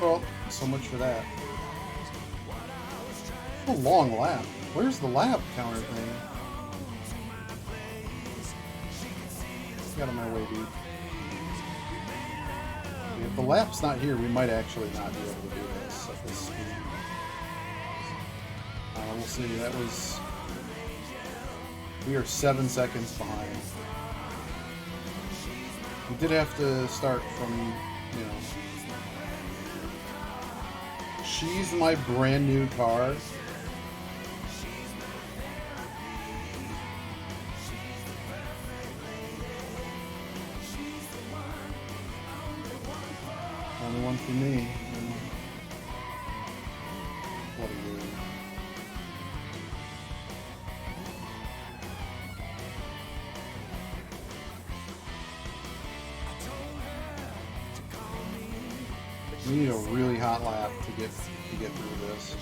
Well, so much for that. A long lap. Where's the lap counter thing? Get out of my way, dude. If the lap's not here, we might actually not be able to do this at this speed. We'll see. That was... We are 7 seconds behind. We did have to start from, you know... She's my brand new car. Only one for me. What a year. We need a really hot lap to get through this.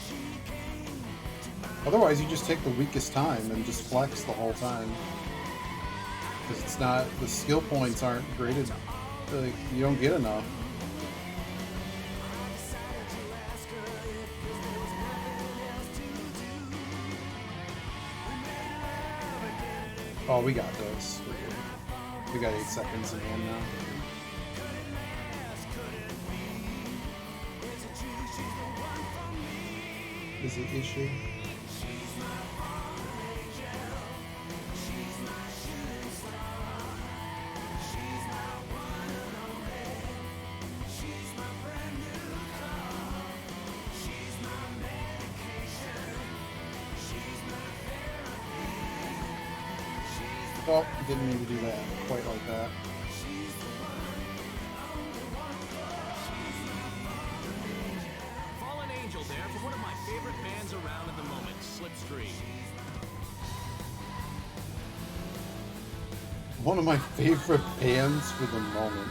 Otherwise, you just take the weakest time and just flex the whole time. Because it's not, the skill points aren't graded. Like, you don't get enough. Oh, we got this. We got 8 seconds in hand now. Is it issue? Oh, didn't mean to do that quite like that. Fallen Angel there for one of my favorite bands around at the moment, Slipstream. One of my favorite bands for the moment.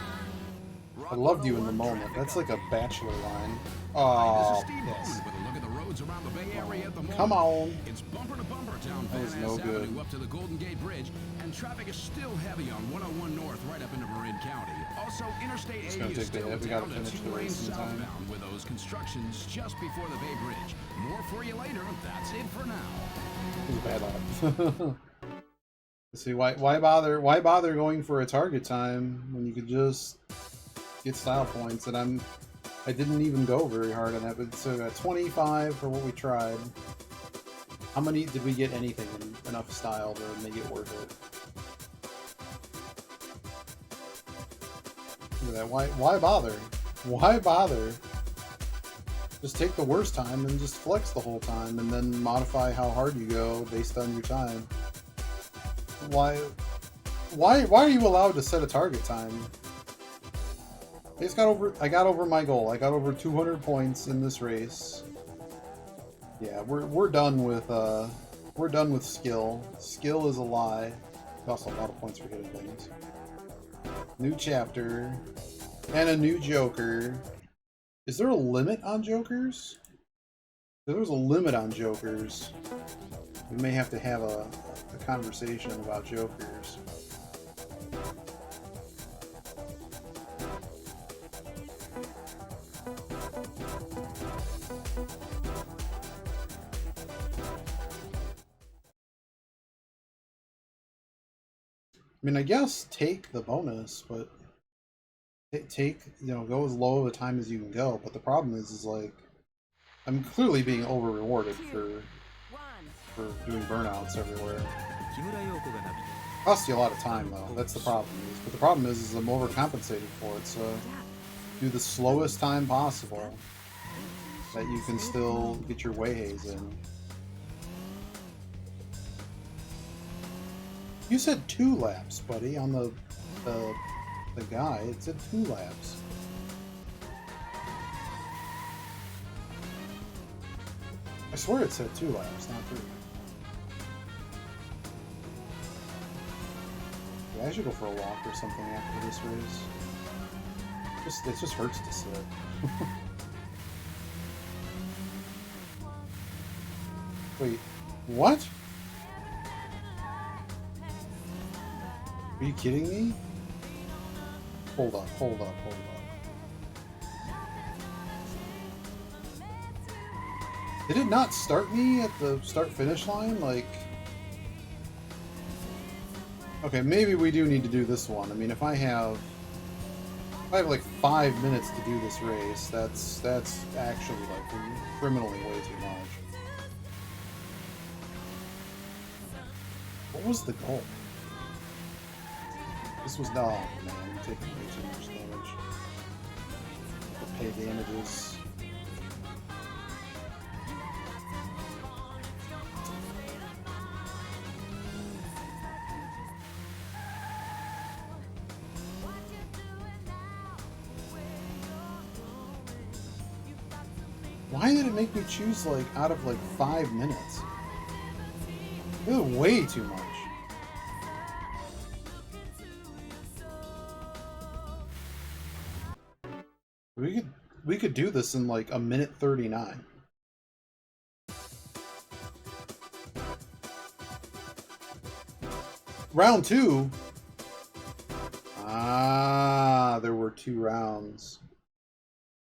I loved you in the moment. That's like a Bachelor line. Oh, yes. With a look at the roads around the Bay Area at the moment. Come on. It's bumper to bumper down That was Van no Ness good. Avenue up to the Golden Gate Bridge, and traffic is still heavy on 101 North right up into Marin County. Also, Interstate 80 is still down to 2 lanes southbound with those constructions just before the Bay Bridge. More for you later. That's it for now. It was a bad lap. Let's see, why bother going for a target time when you could just get style points? And I didn't even go very hard on that, but so got 25 for what we tried. How many did we get anything in enough style to make it worth it? Look at that. Why bother? Why bother? Just take the worst time and just flex the whole time, and then modify how hard you go based on your time. Why are you allowed to set a target time? I got over my goal. I got over 200 points in this race. Yeah, we're done with skill. Skill is a lie. Costs a lot of points for hitting things. New chapter and a new Joker. Is there a limit on Jokers? If there's a limit on Jokers, we may have to have a conversation about Jokers. I mean, I guess take the bonus, but take, you know, go as low of a time as you can go. But the problem is like, I'm clearly being over rewarded for doing burnouts everywhere. Costs you a lot of time though. That's the problem. But the problem is I'm overcompensated for it. So do the slowest time possible that you can still get your Weiheis in. You said 2 laps, buddy, on the guy. It said 2 laps. I swear it said 2 laps, not 3. Yeah, I should go for a walk or something after this race. It just hurts to sit. Wait, what? Are you kidding me? Hold up. Did it not start me at the start-finish line? Like... Okay, maybe we do need to do this one. I mean, if I have like 5 minutes to do this race, that's actually like criminally way too much. What was the goal? This was no, man, I'm taking way too much damage. To pay damages. Why did it make me choose like out of like 5 minutes? It was way too much. We could do this in like 1:39. Round 2. Ah, there were 2 rounds.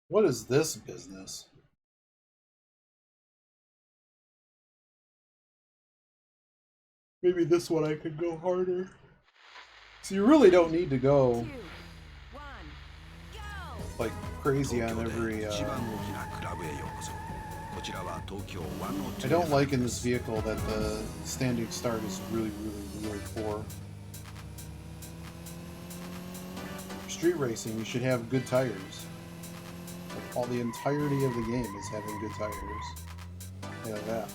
What is this business? Maybe this one I could go harder. So you really don't need to go like crazy on every I don't like in this vehicle that the standing start is really poor. Street racing, you should have good tires. Like, all the entirety of the game is having good tires. Yeah, like that.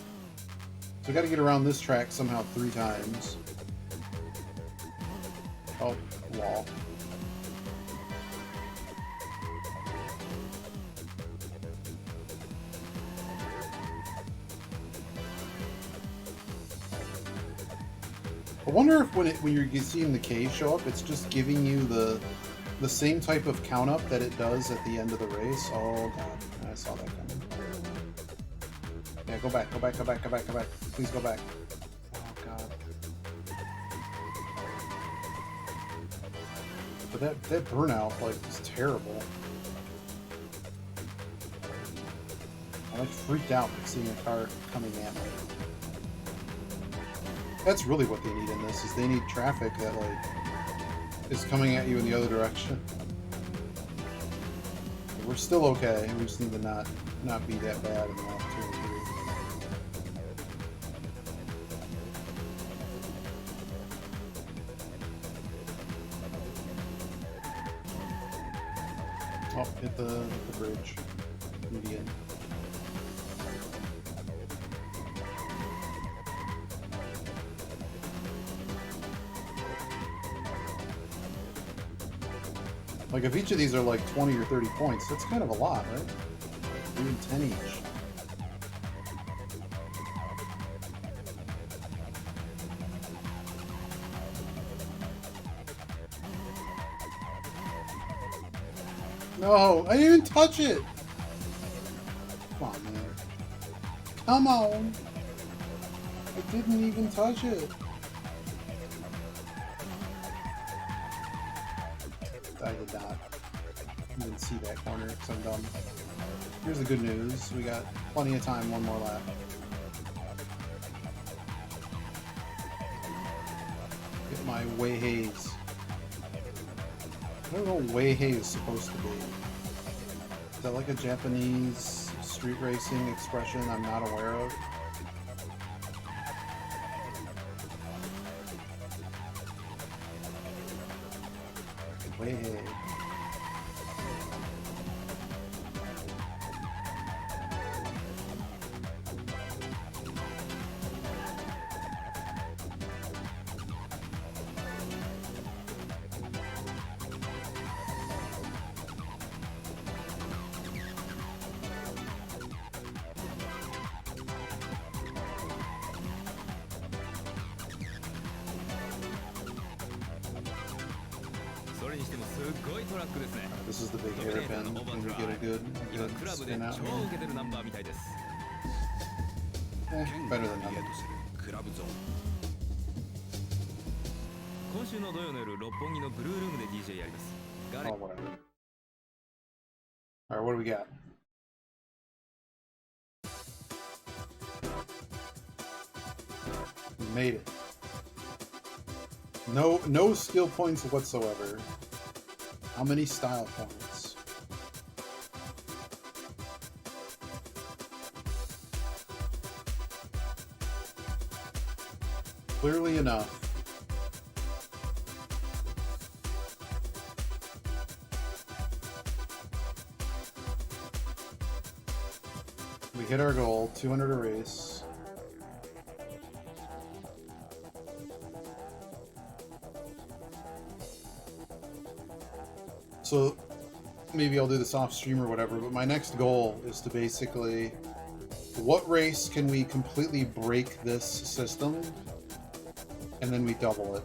So we gotta get around this track somehow 3 times. Oh, wall. I wonder if when you're seeing the K show up, it's just giving you the same type of count up that it does at the end of the race. Oh god, I saw that coming. Yeah, go back, go back, go back, go back, go back. Please go back. Oh god. But that burnout like is terrible. I like freaked out like seeing a car coming at me. That's really what they need in this, is they need traffic that like is coming at you in the other direction. We're still okay, we just need to not be that bad in the last 2 or 3. Oh, hit the bridge. Median. Like, if each of these are like 20 or 30 points, that's kind of a lot, right? Even 10 each. No, I didn't even touch it! Come on, man. Come on! I didn't even touch it! I did not even see that corner because I'm dumb. Here's the good news. We got plenty of time, one more lap. Get my way haze. I don't know what way haze is supposed to be. Is that like a Japanese street racing expression I'm not aware of? Way haze. This is the big hairpin. Can we get a good spin out here? Better than nothing. Oh, whatever. Alright, what do we got? We made it. No skill points whatsoever. How many style points? Clearly enough. We hit our goal, 200 a race. So maybe I'll do this off stream or whatever, but my next goal is to basically, what race can we completely break this system and then we double it?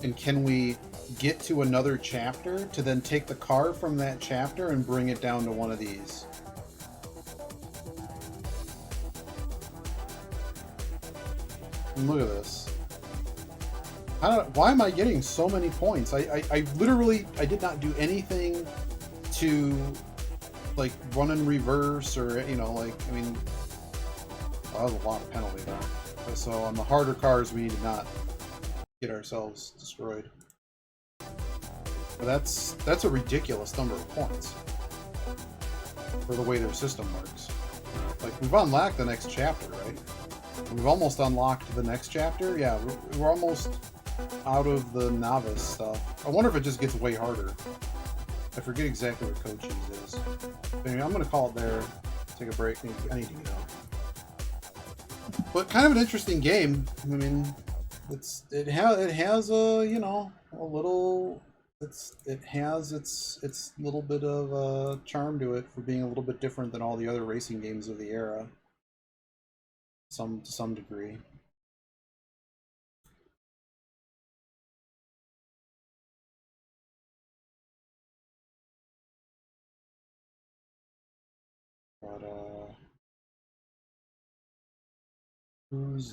And can we get to another chapter to then take the car from that chapter and bring it down to one of these? And look at this. Why am I getting so many points? I literally, I did not do anything to, like, run in reverse or, you know, like, I mean, well, that was a lot of penalty though. So on the harder cars, we need to not get ourselves destroyed. But that's a ridiculous number of points for the way their system works. Like, we've unlocked the next chapter, right? We've almost unlocked the next chapter. Yeah, we're almost out of the novice stuff. I wonder if it just gets way harder. I forget exactly what Code Cheese is. But anyway, I'm going to call it there. Take a break. I need to get out. But kind of an interesting game. I mean, it has a, you know, a little. It has its little bit of charm to it for being a little bit different than all the other racing games of the era. To some degree. But who's